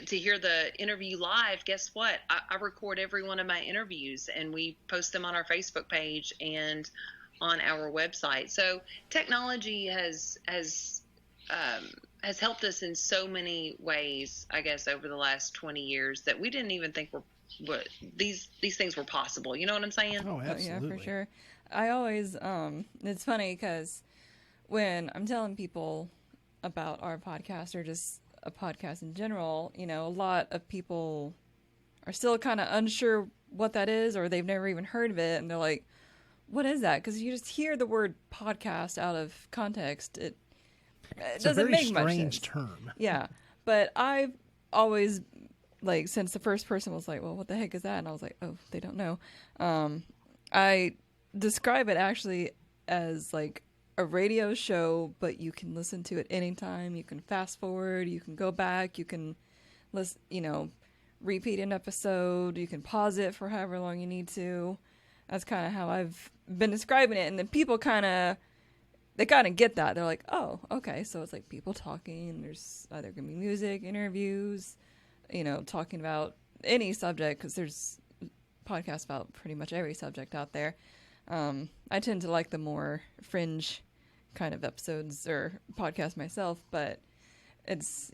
[SPEAKER 3] hear the interview live, guess what? I record every one of my interviews and we post them on our Facebook page and on our website. So technology has helped us in so many ways, I guess, over the last 20 years that we didn't even think these things were possible. You know what I'm saying?
[SPEAKER 1] Oh, absolutely.
[SPEAKER 2] Yeah, for sure. I always, it's funny because when I'm telling people about our podcast or just a podcast in general, a lot of people are still kind of unsure what that is, or they've never even heard of it. And they're like, what is that? Because you just hear the word podcast out of context. It doesn't make much sense. It's a very strange term. Yeah. But I've always, since the first person was like, well, what the heck is that? And I was like, oh, they don't know. I describe it actually as a radio show, but you can listen to it anytime. You can fast forward, you can go back, you can listen, repeat an episode, you can pause it for however long you need to. That's kind of how I've been describing it. And then people they kind of get that. They're like, oh, okay. So it's people talking. There's either going to be music, interviews, talking about any subject, because there's podcasts about pretty much every subject out there. I tend to like the more fringe kind of episodes or podcasts myself, but it's,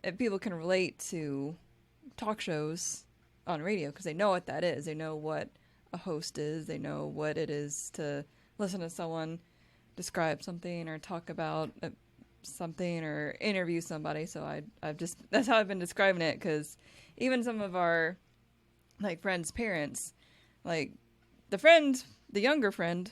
[SPEAKER 2] if people can relate to talk shows on radio because they know what that is. They know what a host is. They know what it is to listen to someone describe something or talk about something or interview somebody. So that's how I've been describing it, because even some of our friends' parents, the younger friend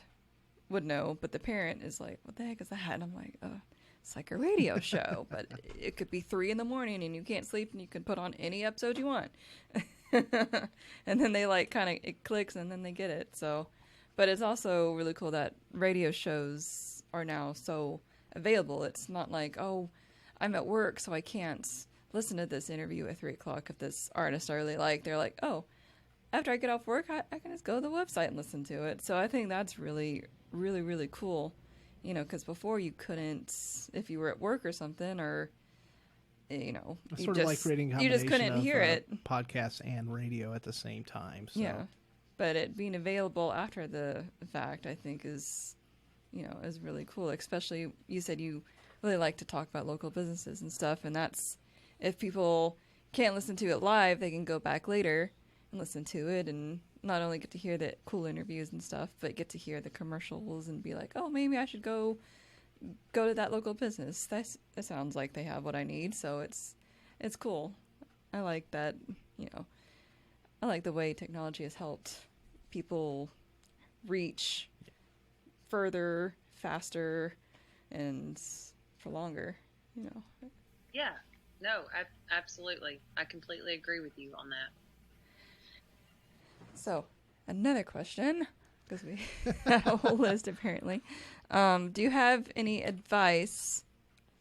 [SPEAKER 2] would know, but the parent is like, what the heck is that? And I'm like, oh, it's like a radio show, but it could be 3 a.m. and you can't sleep and you can put on any episode you want. And then they it clicks and then they get it. So, but it's also really cool that radio shows are now so available. It's not like, oh, I'm at work, so I can't listen to this interview at 3:00 if this artist I really like. They're like, oh, after I get off work, I can just go to the website and listen to it. So I think that's really, really, really cool, because before you couldn't, if you were at work or something, or,
[SPEAKER 1] it's sort of like creating a combination,
[SPEAKER 2] you just couldn't hear it.
[SPEAKER 1] Podcasts and radio at the same time. So.
[SPEAKER 2] Yeah. But it being available after the fact, I think is really cool. Especially, you said you really like to talk about local businesses and stuff. And that's, if people can't listen to it live, they can go back later and listen to it and not only get to hear the cool interviews and stuff, but get to hear the commercials and be like, oh, maybe I should go to that local business. That sounds like they have what I need. So it's cool. I like that, I like the way technology has helped people reach further, faster, and for longer,
[SPEAKER 3] Yeah, no, absolutely. I completely agree with you on that.
[SPEAKER 2] So, another question, because we have a whole list apparently. Do you have any advice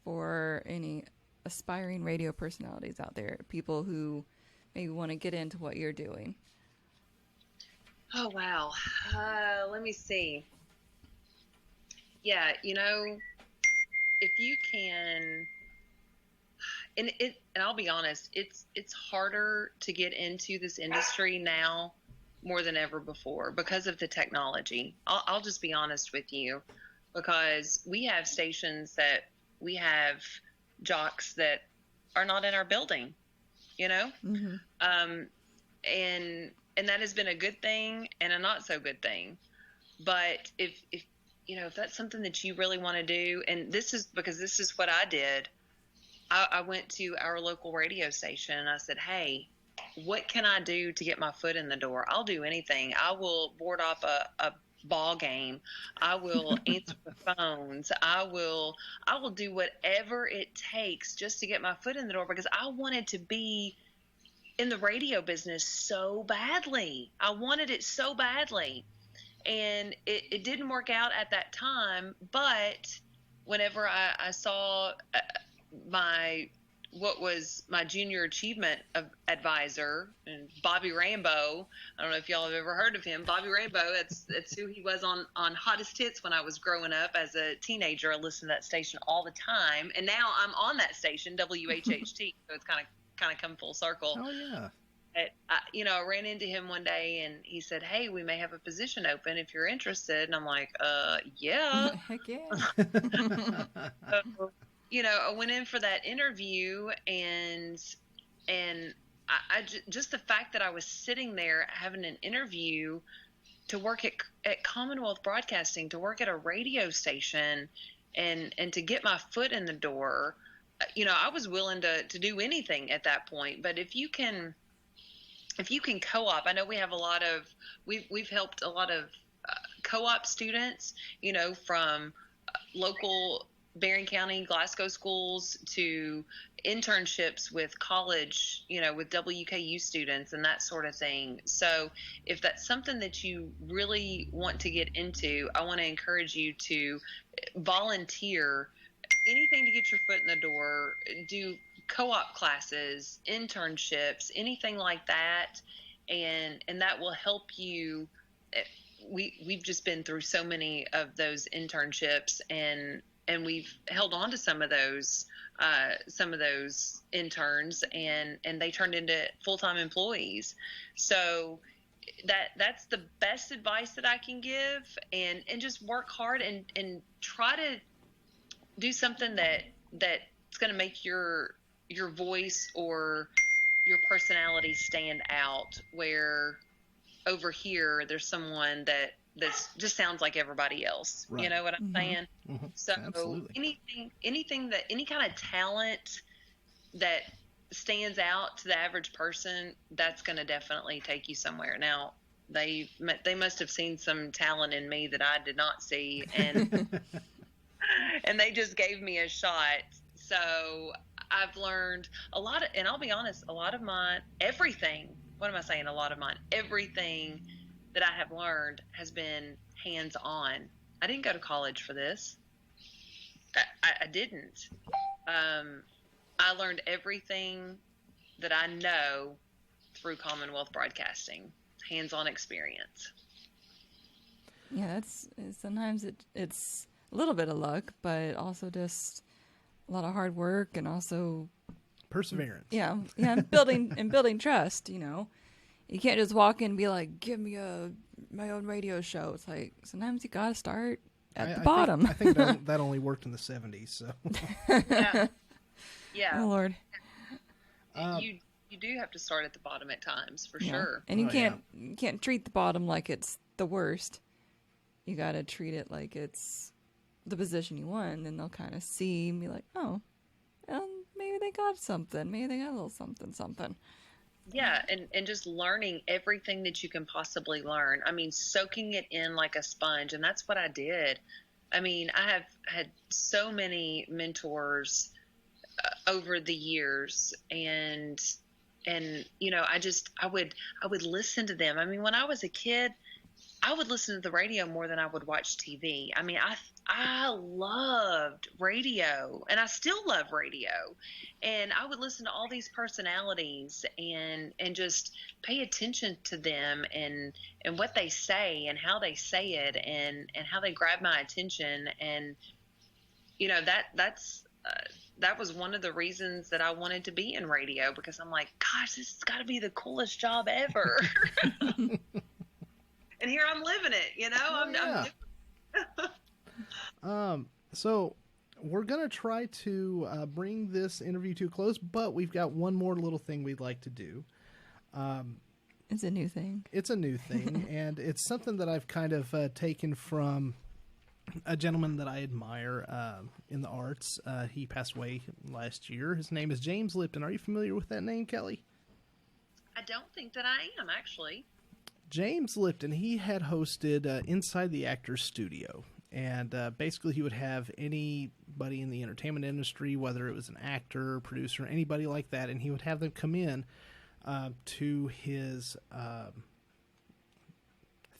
[SPEAKER 2] for any aspiring radio personalities out there, people who maybe want to get into what you're doing?
[SPEAKER 3] Oh, wow. Let me see. Yeah, if you can, and I'll be honest, it's harder to get into this industry now more than ever before because of the technology. I'll just be honest with you, because we have stations that we have jocks that are not in our building,
[SPEAKER 2] Mm-hmm.
[SPEAKER 3] and that has been a good thing and a not so good thing. But if if that's something that you really want to do, and this is because this is what I did, I went to our local radio station and I said, hey, what can I do to get my foot in the door? I'll do anything. I will board up a ball game. I will answer the phones. I will do whatever it takes just to get my foot in the door, because I wanted to be in the radio business so badly. I wanted it so badly. And it didn't work out at that time, but whenever I saw what was my junior achievement advisor, and Bobby Rainbow, I don't know if y'all have ever heard of him. Bobby Rainbow, that's who he was on Hottest Hits when I was growing up as a teenager. I listened to that station all the time, and now I'm on that station, WHHT, so it's kind of come full circle.
[SPEAKER 1] Oh yeah.
[SPEAKER 3] I ran into him one day and he said, hey, we may have a position open if you're interested. And I'm like, yeah.
[SPEAKER 2] Heck yeah.
[SPEAKER 3] So, I went in for that interview, and I just the fact that I was sitting there having an interview to work at Commonwealth Broadcasting, to work at a radio station, and to get my foot in the door, I was willing to do anything at that point. But if you can co-op, I know we have we've helped a lot of co-op students, from local Barron County, Glasgow schools to internships with college, with WKU students and that sort of thing. So if that's something that you really want to get into, I want to encourage you to volunteer, anything to get your foot in the door, do co-op classes, internships, anything like that, and that will help you. We've just been through so many of those internships, and we've held on to some of those interns, and they turned into full-time employees. So that's the best advice that I can give, and just work hard and try to do something that's going to make your voice or your personality stand out, where over here there's someone that just sounds like everybody else. Right. You know what I'm saying? Mm-hmm. So absolutely. anything that any kind of talent that stands out to the average person, that's going to definitely take you somewhere. Now, they must have seen some talent in me that I did not see, and and they just gave me a shot. So I've learned a lot and I'll be honest, a lot of mine, everything that I have learned has been hands-on. I didn't go to college for this. I didn't. I learned everything that I know through Commonwealth Broadcasting, hands-on experience.
[SPEAKER 2] Yeah, sometimes it's a little bit of luck, but also just a lot of hard work and also
[SPEAKER 1] perseverance.
[SPEAKER 2] Yeah, building trust. You can't just walk in and be like, "Give me my own radio show." It's like sometimes you gotta start at the bottom.
[SPEAKER 1] I think that only worked in the 70s. So
[SPEAKER 3] yeah.
[SPEAKER 2] Oh Lord.
[SPEAKER 3] You do have to start at the bottom at times, for sure.
[SPEAKER 2] And you can't treat the bottom like it's the worst. You gotta treat it like it's the position you want, and then they'll kind of see and be like, oh, maybe they got something. Maybe they got a little something.
[SPEAKER 3] Yeah, and just learning everything that you can possibly learn. I mean, soaking it in like a sponge, and that's what I did. I mean, I have had so many mentors over the years, and I would listen to them. I mean, when I was a kid, I would listen to the radio more than I would watch TV. I mean, I loved radio, and I still love radio. And I would listen to all these personalities and just pay attention to them and what they say and how they say it and how they grab my attention. And, that was one of the reasons that I wanted to be in radio, because I'm like, gosh, this has got to be the coolest job ever. And here I'm living it,
[SPEAKER 1] I'm so we're going to try to bring this interview to a close, but we've got one more little thing we'd like to do.
[SPEAKER 2] It's a new thing.
[SPEAKER 1] It's a new thing, and it's something that I've kind of taken from a gentleman that I admire in the arts. He passed away last year. His name is James Lipton. Are you familiar with that name, Kelly?
[SPEAKER 3] I don't think that I am, actually.
[SPEAKER 1] James Lipton, he had hosted Inside the Actors Studio. And basically he would have anybody in the entertainment industry, whether it was an actor, producer, anybody like that, and he would have them come in to his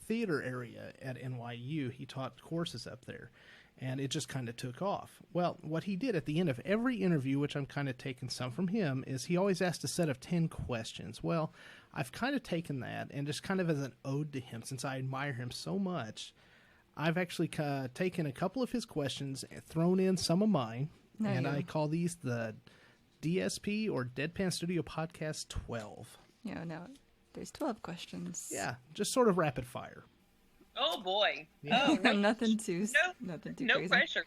[SPEAKER 1] theater area at NYU. He taught courses up there, and it just kind of took off. Well, what he did at the end of every interview, which I'm kind of taking some from him, is he always asked a set of 10 questions. Well, I've kind of taken that, and just kind of as an ode to him, since I admire him so much, I've actually taken a couple of his questions, thrown in some of mine, and I call these the DSP, or Deadpan Studio Podcast 12.
[SPEAKER 2] Yeah, no, there's 12 questions.
[SPEAKER 1] Yeah, just sort of rapid fire.
[SPEAKER 3] Oh boy!
[SPEAKER 1] Yeah.
[SPEAKER 3] Oh, no,
[SPEAKER 2] nothing too crazy.
[SPEAKER 3] No pressure.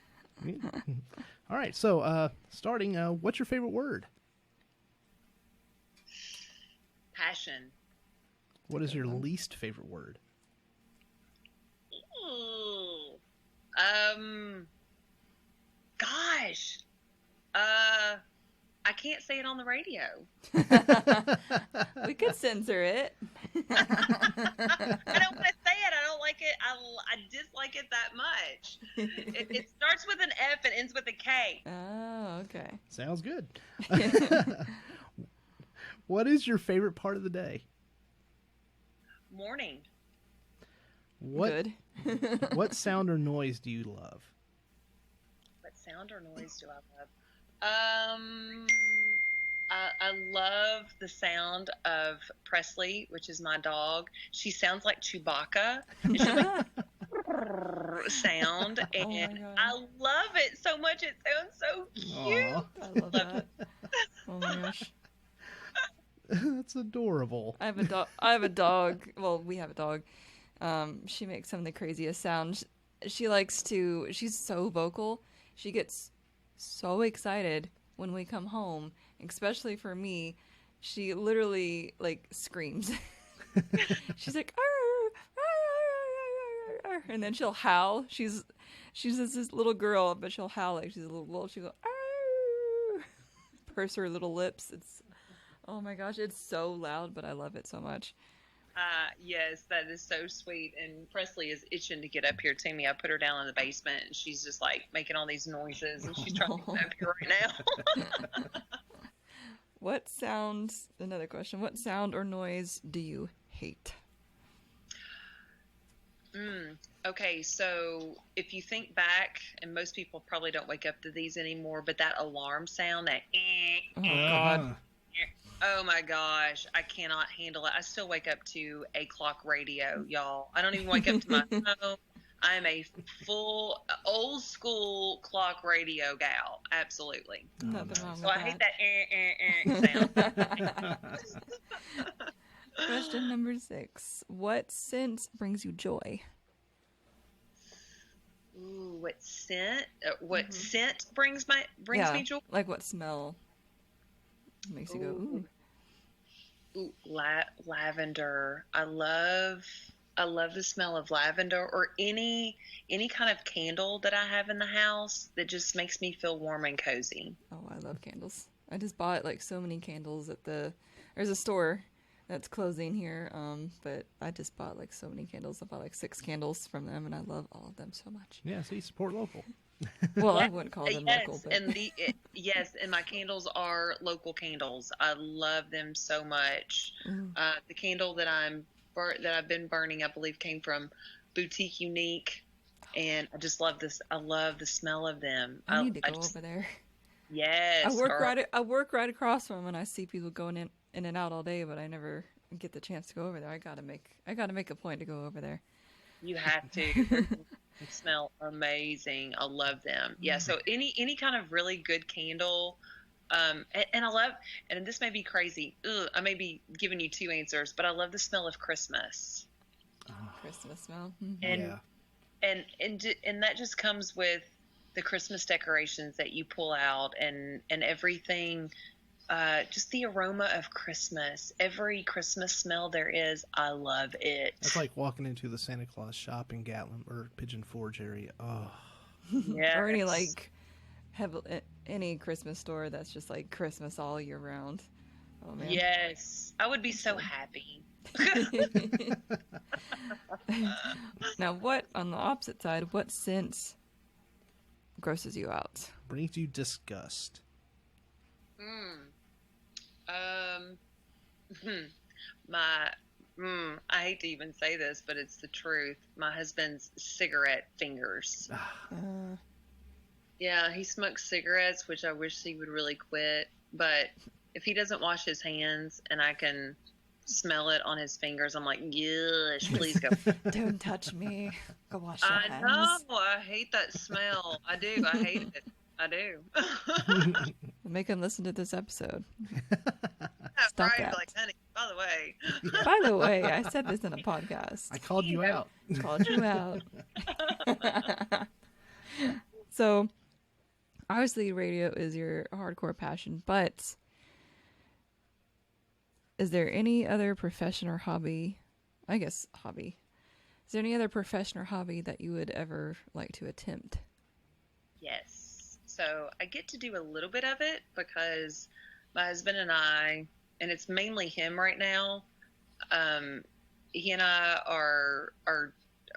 [SPEAKER 1] All right, so starting, what's your favorite word?
[SPEAKER 3] Passion.
[SPEAKER 1] What is your least favorite word?
[SPEAKER 3] Ooh. Gosh. I can't say it on the radio.
[SPEAKER 2] We could censor it.
[SPEAKER 3] I don't want to say it. I don't like it. I dislike it that much. It starts with an F and ends with a K.
[SPEAKER 2] Oh, okay.
[SPEAKER 1] Sounds good. What is your favorite part of the day?
[SPEAKER 3] Morning.
[SPEAKER 2] Good.
[SPEAKER 1] What sound or noise do you love?
[SPEAKER 3] What sound or noise do I love? I love the sound of Presley, which is my dog. She sounds like Chewbacca. And she'll make sound, and I love it so much. It sounds so cute.
[SPEAKER 1] Aww.
[SPEAKER 2] I love that. Oh my gosh.
[SPEAKER 1] That's adorable.
[SPEAKER 2] I have a dog. Well, we have a dog. She makes some of the craziest sounds. She's so vocal. She gets so excited when we come home, especially for me. She literally like screams. She's like, arr, arr, arr, arr, arr, and then she'll howl. She's just this little girl, but she'll howl like she's a little. She'll go, arr, purse her little lips. Oh my gosh, it's so loud, but I love it so much.
[SPEAKER 3] Yes, that is so sweet. And Presley is itching to get up here to me. I put her down in the basement, and she's just like making all these noises, and she's trying to get up here right now.
[SPEAKER 2] Another question, what sound or noise do you hate?
[SPEAKER 3] Okay, so if you think back, and most people probably don't wake up to these anymore, but that alarm sound, that
[SPEAKER 2] Oh God.
[SPEAKER 3] Oh my gosh, I cannot handle it. I still wake up to a clock radio, y'all. I don't even wake up to my phone. I am a full old school clock radio gal. Absolutely.
[SPEAKER 2] Nothing wrong with
[SPEAKER 3] So I hate that sound.
[SPEAKER 2] Question number 6. What scent brings you joy?
[SPEAKER 3] Ooh, what scent? What scent brings me joy?
[SPEAKER 2] Like what smell makes you go, ooh.
[SPEAKER 3] Ooh, lavender. I love the smell of lavender, or any kind of candle that I have in the house that just makes me feel warm and cozy.
[SPEAKER 2] Oh, I love candles. I just bought like so many candles there's a store that's closing here, but I just bought like so many candles. I bought like 6 candles from them, and I love all of them so much.
[SPEAKER 1] Yeah, see, support local.
[SPEAKER 2] Well, I wouldn't call them local, but
[SPEAKER 3] and my candles are local candles. I love them so much. The candle that I've been burning, I believe, came from Boutique Unique, and I just love this. I love the smell of them.
[SPEAKER 2] I need to go over there.
[SPEAKER 3] Yes,
[SPEAKER 2] I work right across from them, and I see people going in and out all day, but I never get the chance to go over there. I gotta make a point to go over there.
[SPEAKER 3] You have to. They smell amazing. I love them. Yeah. So any kind of really good candle, and I love, and this may be crazy. I may be giving you 2 answers, but I love the smell of Christmas.
[SPEAKER 2] Christmas smell.
[SPEAKER 3] And that just comes with the Christmas decorations that you pull out, and everything just the aroma of Christmas. Every Christmas smell there is, I love it.
[SPEAKER 1] It's like walking into the Santa Claus shop in Gatlin or Pigeon Forge area. Oh,
[SPEAKER 3] Yes.
[SPEAKER 2] Or any like any Christmas store that's just like Christmas all year round. Oh man.
[SPEAKER 3] Yes, I would be so happy.
[SPEAKER 2] Now, what on the opposite side? What scent grosses you out?
[SPEAKER 1] brings you disgust.
[SPEAKER 3] I hate to even say this, but it's the truth. My husband's cigarette fingers. Yeah, he smokes cigarettes, which I wish he would really quit. But if he doesn't wash his hands and I can smell it on his fingers, I'm like, yes, please go.
[SPEAKER 2] Don't touch me. Go wash your
[SPEAKER 3] I
[SPEAKER 2] hands.
[SPEAKER 3] know. I hate that smell. I do. I hate it. I do.
[SPEAKER 2] Make him listen to this episode.
[SPEAKER 3] That's
[SPEAKER 2] Stop
[SPEAKER 3] right.
[SPEAKER 2] that.
[SPEAKER 3] Like, honey, by the way.
[SPEAKER 2] By the way, I said this in a podcast.
[SPEAKER 1] I called you out.
[SPEAKER 2] Called you out. So, obviously, radio is your hardcore passion, but is there any other profession or hobby? I guess hobby. Is there any other profession or hobby that you would ever like to attempt?
[SPEAKER 3] Yes. So I get to do a little bit of it because my husband and I, and it's mainly him right now, he and I are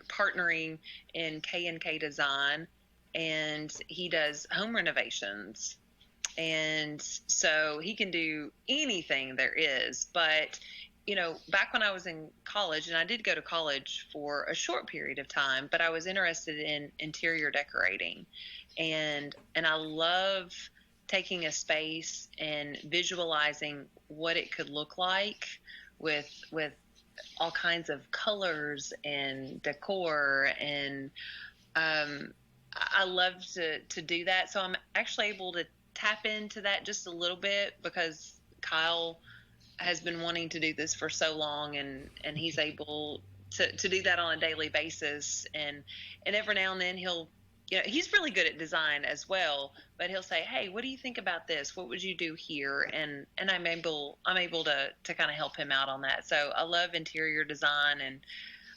[SPEAKER 3] partnering in K&K Design, and he does home renovations. And so he can do anything there is. But, you know, back when I was in college, and I did go to college for a short period of time, but I was interested in interior decorating. And I love taking a space and visualizing what it could look like with all kinds of colors and decor. And I love to do that. So I'm actually able to tap into that just a little bit because Kyle has been wanting to do this for so long, and he's able to do that on a daily basis. And every now and then he'll, you know, he's really good at design as well, but he'll say, hey, what do you think about this? What would you do here? And I'm able to kind of help him out on that. So I love interior design, and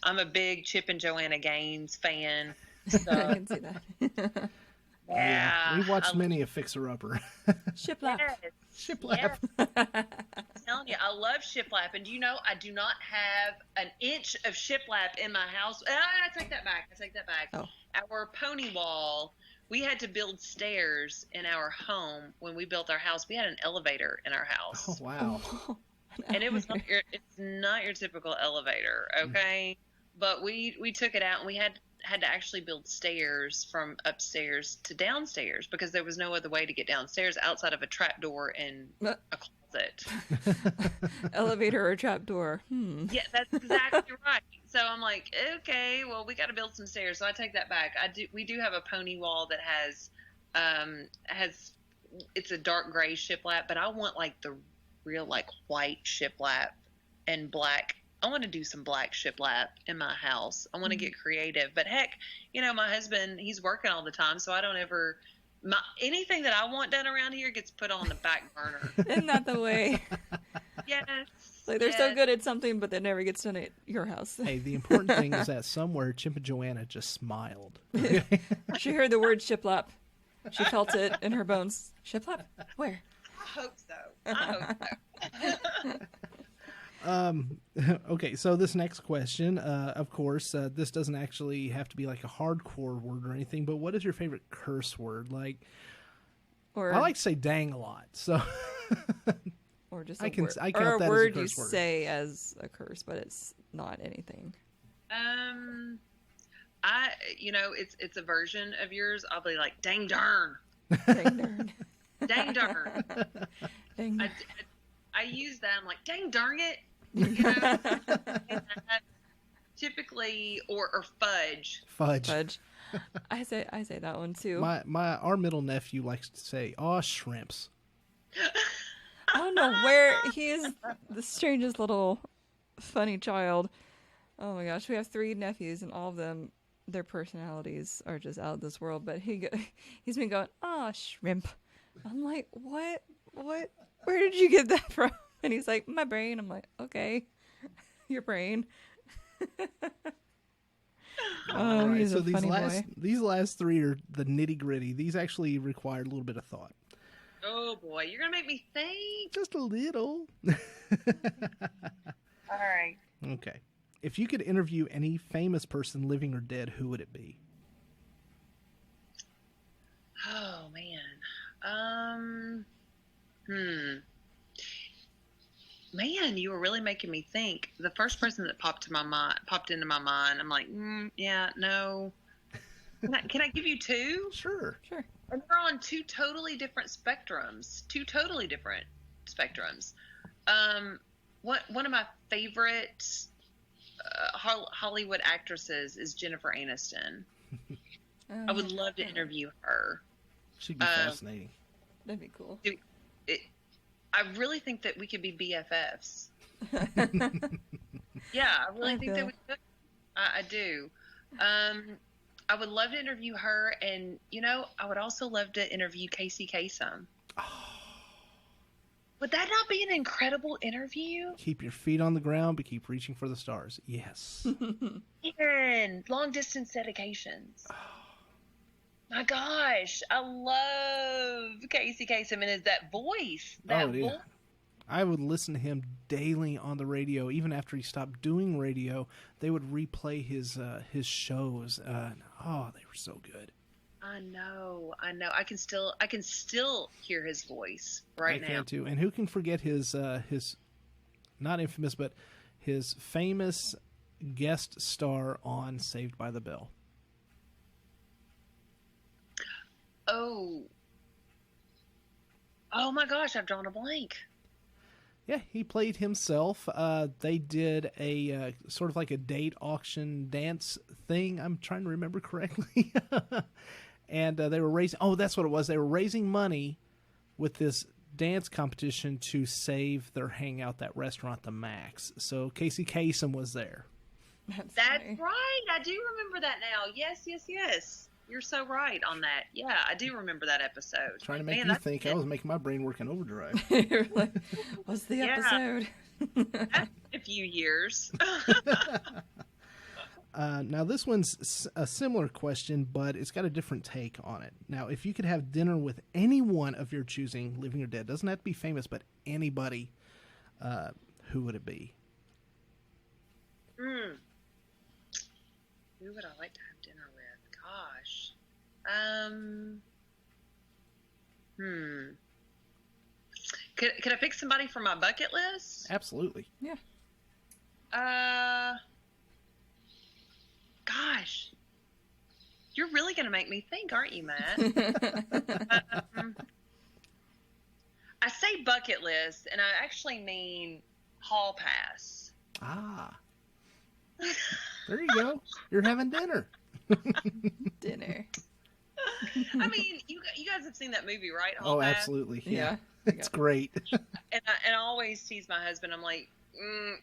[SPEAKER 3] I'm a big Chip and Joanna Gaines fan. So,
[SPEAKER 2] I can see that.
[SPEAKER 3] yeah.
[SPEAKER 1] We've watched many a fixer-upper.
[SPEAKER 2] Shiplap.
[SPEAKER 3] Yes.
[SPEAKER 1] Shiplap.
[SPEAKER 3] Yes. I'm telling you, I love shiplap. And do you know, I do not have an inch of shiplap in my house. I take that back.
[SPEAKER 2] Oh.
[SPEAKER 3] Our pony wall, we had to build stairs in our home when we built our house. We had an elevator in our house.
[SPEAKER 1] Oh, wow.
[SPEAKER 3] And it's not your typical elevator, okay? But we took it out, and we had to actually build stairs from upstairs to downstairs because there was no other way to get downstairs outside of a trap door and a closet.
[SPEAKER 2] Elevator or trap door.
[SPEAKER 3] Yeah, that's exactly right. So I'm like, okay, well, we got to build some stairs. So I take that back. We do have a pony wall that has it's a dark gray shiplap, but I want like the real like white shiplap and black. I want to do some black shiplap in my house. I want to get creative. But heck, you know, my husband, he's working all the time, so I don't ever anything that I want done around here gets put on the back burner.
[SPEAKER 2] Isn't that the way?
[SPEAKER 3] Yes.
[SPEAKER 2] Like they're so good at something, but it never gets done at your house.
[SPEAKER 1] Hey, the important thing is that somewhere Chip and Joanna just smiled.
[SPEAKER 2] She heard the word shiplap. She felt it in her bones. Shiplap? Where?
[SPEAKER 3] I hope so.
[SPEAKER 1] Okay, so this next question, of course, this doesn't actually have to be like a hardcore word or anything, but what is your favorite curse word? Like,
[SPEAKER 2] Or
[SPEAKER 1] I like to say dang a lot, so
[SPEAKER 2] or just
[SPEAKER 1] I
[SPEAKER 2] a
[SPEAKER 1] can-
[SPEAKER 2] word,
[SPEAKER 1] I count
[SPEAKER 2] or a
[SPEAKER 1] that as a
[SPEAKER 2] word
[SPEAKER 1] curse
[SPEAKER 2] you
[SPEAKER 1] word.
[SPEAKER 2] say as a curse, but it's not anything.
[SPEAKER 3] It's a version of yours. I'll be like, dang darn.
[SPEAKER 2] Dang darn.
[SPEAKER 3] Dang darn.
[SPEAKER 2] Dang darn.
[SPEAKER 3] I use that. I'm like, dang darn it. You know? Typically, or fudge.
[SPEAKER 1] fudge.
[SPEAKER 2] I say that one too.
[SPEAKER 1] Our middle nephew likes to say, "Aw, shrimps."
[SPEAKER 2] I don't know where he is. The strangest little funny child. Oh my gosh, we have 3 nephews, and all of them, their personalities are just out of this world. But he's been going, "Ah, shrimp." I'm like, what? what? Where did you get that from? And he's like, my brain. I'm like, okay, your brain.
[SPEAKER 1] All right,
[SPEAKER 2] he's
[SPEAKER 1] so
[SPEAKER 2] a funny boy.
[SPEAKER 1] these last three are the nitty gritty. These actually required a little bit of thought.
[SPEAKER 3] Oh boy, you're gonna make me think.
[SPEAKER 1] Just a little.
[SPEAKER 3] All right.
[SPEAKER 1] Okay. If you could interview any famous person, living or dead, who would it be?
[SPEAKER 3] Oh man. Man, you were really making me think. The first person that popped into my mind. I'm like, yeah, no. Can I give you two?
[SPEAKER 1] Sure.
[SPEAKER 3] And we're on two totally different spectrums. One of my favorite Hollywood actresses is Jennifer Aniston. I would love to interview her.
[SPEAKER 1] She'd be fascinating.
[SPEAKER 2] That'd be cool.
[SPEAKER 3] I really think that we could be BFFs. Yeah, I really think that we could. I do. I would love to interview her, and I would also love to interview Casey Kasem.
[SPEAKER 1] Oh.
[SPEAKER 3] Would that not be an incredible interview?
[SPEAKER 1] Keep your feet on the ground, but keep reaching for the stars. Yes.
[SPEAKER 3] And long distance dedications. Oh. My gosh, I love Casey Kasem and that voice. Voice.
[SPEAKER 1] I would listen to him daily on the radio. Even after he stopped doing radio, they would replay his shows. They were so good.
[SPEAKER 3] I know. I can still hear his voice right now.
[SPEAKER 1] I can too. And who can forget his not infamous, but his famous guest star on Saved by the Bell?
[SPEAKER 3] Oh my gosh, I've drawn a blank.
[SPEAKER 1] Yeah, he played himself. They did a sort of like a date auction dance thing. I'm trying to remember correctly. And they were raising... Oh, that's what it was. They were raising money with this dance competition to save their hangout, that restaurant, the Max. So Casey Kasem was there.
[SPEAKER 3] That's right. I do remember that now. Yes. You're so right on that. Yeah, I do remember that episode.
[SPEAKER 1] Trying to make you think. I was making my brain work in overdrive.
[SPEAKER 2] You're like, what's the episode?
[SPEAKER 3] That's a few years.
[SPEAKER 1] Now, this one's a similar question, but it's got a different take on it. Now, if you could have dinner with anyone of your choosing, living or dead, doesn't have to be famous, but anybody, who would it be?
[SPEAKER 3] Who would I like to have dinner with? Gosh. Could I pick somebody from my bucket list?
[SPEAKER 1] Absolutely.
[SPEAKER 2] Yeah.
[SPEAKER 3] Gosh. You're really going to make me think, aren't you, Matt? I say bucket list, and I actually mean hall pass.
[SPEAKER 1] Ah. There you go. You're having dinner.
[SPEAKER 2] Dinner.
[SPEAKER 3] I mean, you guys have seen that movie, right? Hall
[SPEAKER 1] Oh,
[SPEAKER 3] Pass?
[SPEAKER 1] absolutely.
[SPEAKER 2] Yeah.
[SPEAKER 1] It's great.
[SPEAKER 3] And I always tease my husband. I'm like,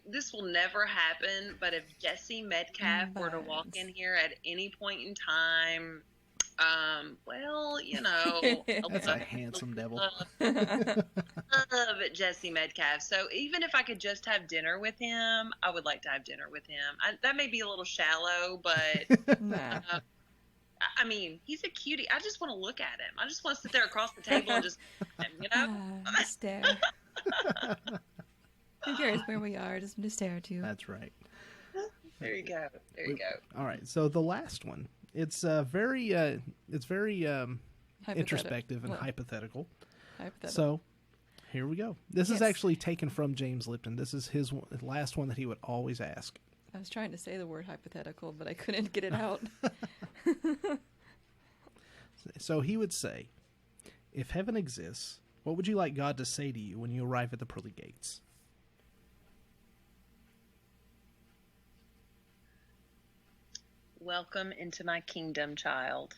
[SPEAKER 3] this will never happen, but if Jesse Metcalf were to walk in here at any point in time, well,
[SPEAKER 1] That's a handsome devil.
[SPEAKER 3] Love Jesse Metcalf. So even if I could just have dinner with him, I would like to have dinner with him. That may be a little shallow, but
[SPEAKER 2] Nah.
[SPEAKER 3] I mean, he's a cutie. I just want to look at him. I just want to sit there across the table and just,
[SPEAKER 2] Stare. Who cares where we are? Just to stare at you.
[SPEAKER 1] That's right.
[SPEAKER 3] There you go.
[SPEAKER 1] All right. So the last one, it's very introspective and hypothetical. So here we go. This is actually taken from James Lipton. This is his last one that he would always ask.
[SPEAKER 2] I was trying to say the word hypothetical, but I couldn't get it out.
[SPEAKER 1] So he would say, if heaven exists, what would you like God to say to you when you arrive at the pearly gates?
[SPEAKER 3] Welcome into my kingdom, child.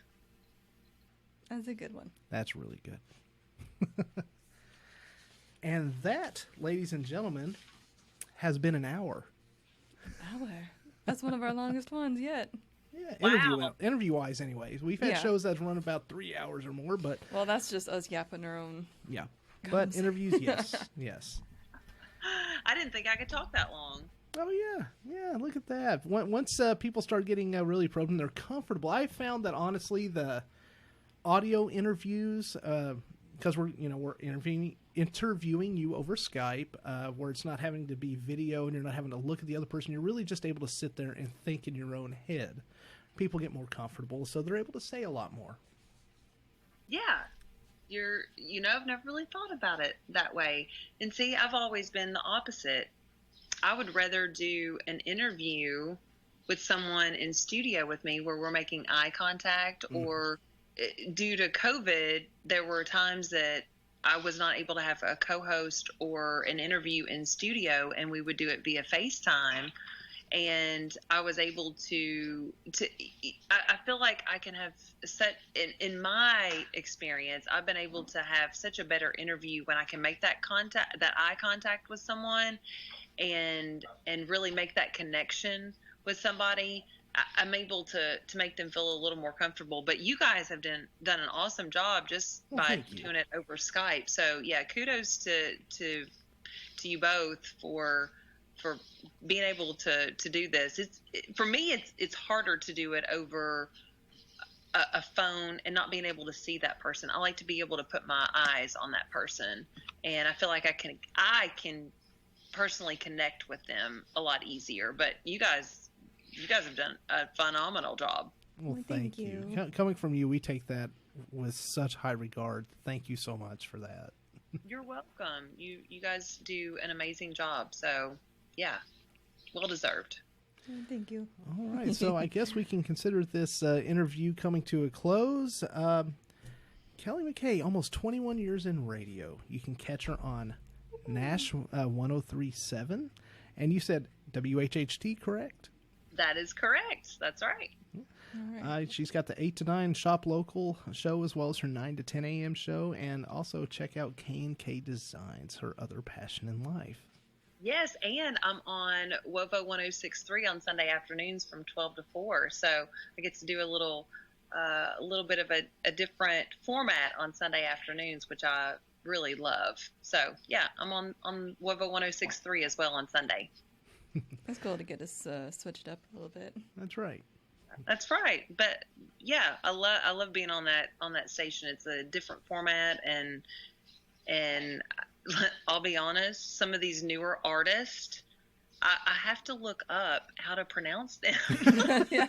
[SPEAKER 2] That's a good one.
[SPEAKER 1] That's really good. And that, ladies and gentlemen, has been an hour.
[SPEAKER 2] That's one of our longest ones yet.
[SPEAKER 1] Yeah,
[SPEAKER 3] Wow.
[SPEAKER 1] interview-wise anyways. We've had shows that run about 3 hours or more, but...
[SPEAKER 2] Well, that's just us yapping our own...
[SPEAKER 1] Yeah. But interviews, yes. Yes.
[SPEAKER 3] I didn't think I could talk that long.
[SPEAKER 1] Oh, yeah. Look at that. Once people start getting really probed and they're comfortable, I found that, honestly, the audio interviews, because we're interviewing you over Skype, where it's not having to be video and you're not having to look at the other person. You're really just able to sit there and think in your own head. People get more comfortable, so they're able to say a lot more.
[SPEAKER 3] Yeah. I've never really thought about it that way. And see, I've always been the opposite. I would rather do an interview with someone in studio with me where we're making eye contact, or due to COVID, there were times that I was not able to have a co-host or an interview in studio, and we would do it via FaceTime. And I was able I feel like I can have in my experience, I've been able to have such a better interview when I can make that eye contact with someone and really make that connection with somebody. I'm able to make them feel a little more comfortable. But you guys have done an awesome job just by doing it over Skype. So yeah, kudos to you both for being able to do this. For me, it's harder to do it over a phone and not being able to see that person. I like to be able to put my eyes on that person, and I feel like I can personally connect with them a lot easier. But you guys have done a phenomenal job.
[SPEAKER 1] Well, thank you. Coming from you, we take that with such high regard. Thank you so much for that.
[SPEAKER 3] You're welcome. You guys do an amazing job. So yeah, well deserved.
[SPEAKER 2] Thank you.
[SPEAKER 1] All right, so I guess we can consider this interview coming to a close. Kellie McKay, almost 21 years in radio. You can catch her on Nash 103.7, and you said WHHT, correct?
[SPEAKER 3] That is correct. That's right.
[SPEAKER 2] All right.
[SPEAKER 1] She's got the 8 to 9 Shop Local show, as well as her 9 to 10 a.m. show, and also check out K&K Designs, her other passion in life.
[SPEAKER 3] Yes, and I'm on WOVO 106.3 on Sunday afternoons from 12 to 4. So I get to do a little bit of a different format on Sunday afternoons, which I really love. So yeah, I'm on WOVO 106.3 as well on Sunday.
[SPEAKER 2] It's cool to get us switched up a little bit.
[SPEAKER 1] That's right.
[SPEAKER 3] That's right. But yeah, I love being on that station. It's a different format, and I'll be honest, some of these newer artists, I have to look up how to pronounce them.
[SPEAKER 2] Yeah.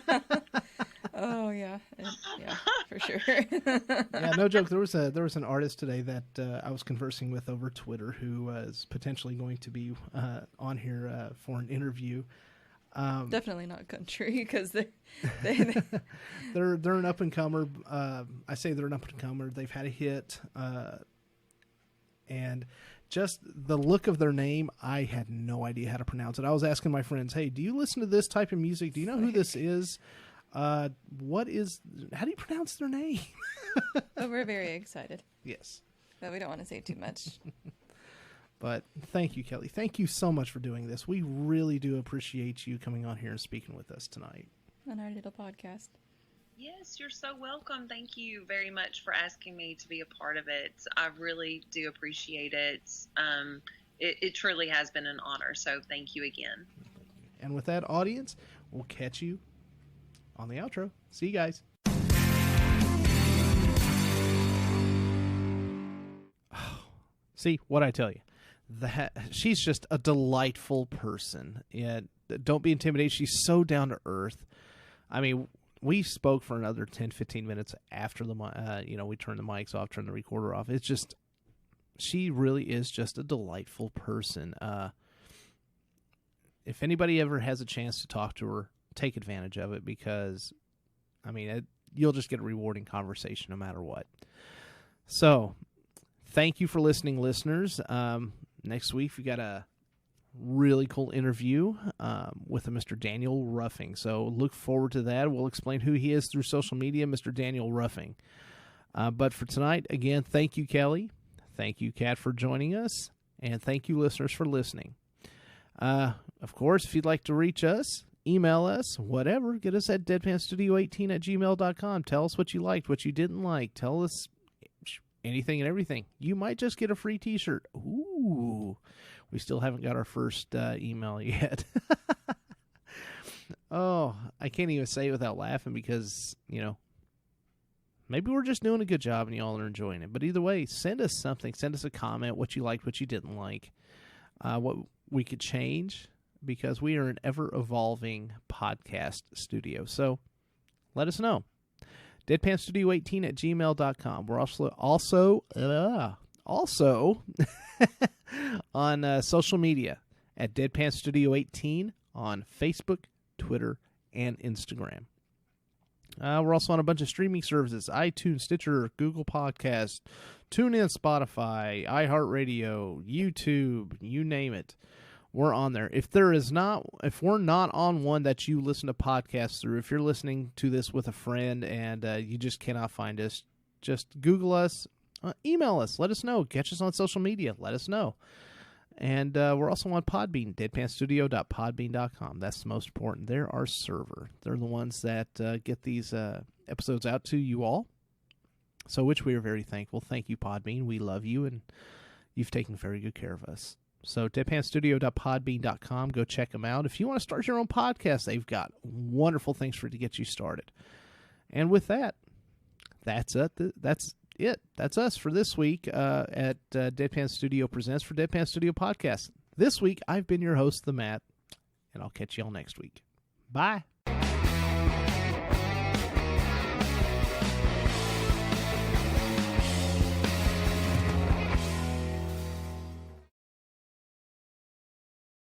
[SPEAKER 2] Oh yeah, yeah, for sure.
[SPEAKER 1] Yeah, no joke. There was an artist today that I was conversing with over Twitter who was potentially going to be on here for an interview.
[SPEAKER 2] Definitely not country, because
[SPEAKER 1] they're an up and comer. I say they're an up and comer. They've had a hit. And just the look of their name, I had no idea how to pronounce it. I was asking my friends, hey, do you listen to this type of music? Do you know who this is? How do you pronounce their name?
[SPEAKER 2] But we're very excited.
[SPEAKER 1] Yes.
[SPEAKER 2] But we don't want to say too much.
[SPEAKER 1] But thank you, Kellie. Thank you so much for doing this. We really do appreciate you coming on here and speaking with us tonight.
[SPEAKER 2] On our little podcast.
[SPEAKER 3] Yes, you're so welcome. Thank you very much for asking me to be a part of it. I really do appreciate it. It truly has been an honor, so thank you again.
[SPEAKER 1] And with that, audience, we'll catch you on the outro. See you guys. See, what'd I tell you? She's just a delightful person. And don't be intimidated. She's so down to earth. I mean, we spoke for another 10, 15 minutes after we turned the mics off, turned the recorder off. It's just, she really is just a delightful person. If anybody ever has a chance to talk to her, take advantage of it, because, I mean, you'll just get a rewarding conversation no matter what. So, thank you for listening, listeners. Next week, we got a really cool interview with a Mr. Daniel Ruffing. So look forward to that. We'll explain who he is through social media, Mr. Daniel Ruffing. But for tonight, again, thank you, Kellie. Thank you, Kat, for joining us. And thank you, listeners, for listening. Of course, if you'd like to reach us, email us, whatever. Get us at deadpanstudio18@gmail.com. Tell us what you liked, what you didn't like. Tell us anything and everything. You might just get a free t-shirt. Ooh, we still haven't got our first email yet. Oh, I can't even say it without laughing because, maybe we're just doing a good job and y'all are enjoying it. But either way, send us something. Send us a comment, what you liked, what you didn't like, what we could change, because we are an ever-evolving podcast studio. So let us know. Deadpanstudio18@gmail.com. We're also on social media at Deadpanstudio18 on Facebook, Twitter, and Instagram. We're also on a bunch of streaming services: iTunes, Stitcher, Google Podcasts, TuneIn, Spotify, iHeartRadio, YouTube, you name it. We're on there. If we're not on one that you listen to podcasts through, if you're listening to this with a friend and you just cannot find us, just Google us, email us, let us know. Catch us on social media, let us know. And we're also on Podbean, deadpanstudio.podbean.com. That's the most important. They're our server. They're the ones that get these episodes out to you all, so which we are very thankful. Thank you, Podbean. We love you, and you've taken very good care of us. So deadpanstudio.podbean.com. Go check them out. If you want to start your own podcast, they've got wonderful things for it to get you started. And with that, that's it. That's us for this week at Deadpan Studio Presents for Deadpan Studio Podcast. This week, I've been your host, The Matt, and I'll catch y'all next week. Bye.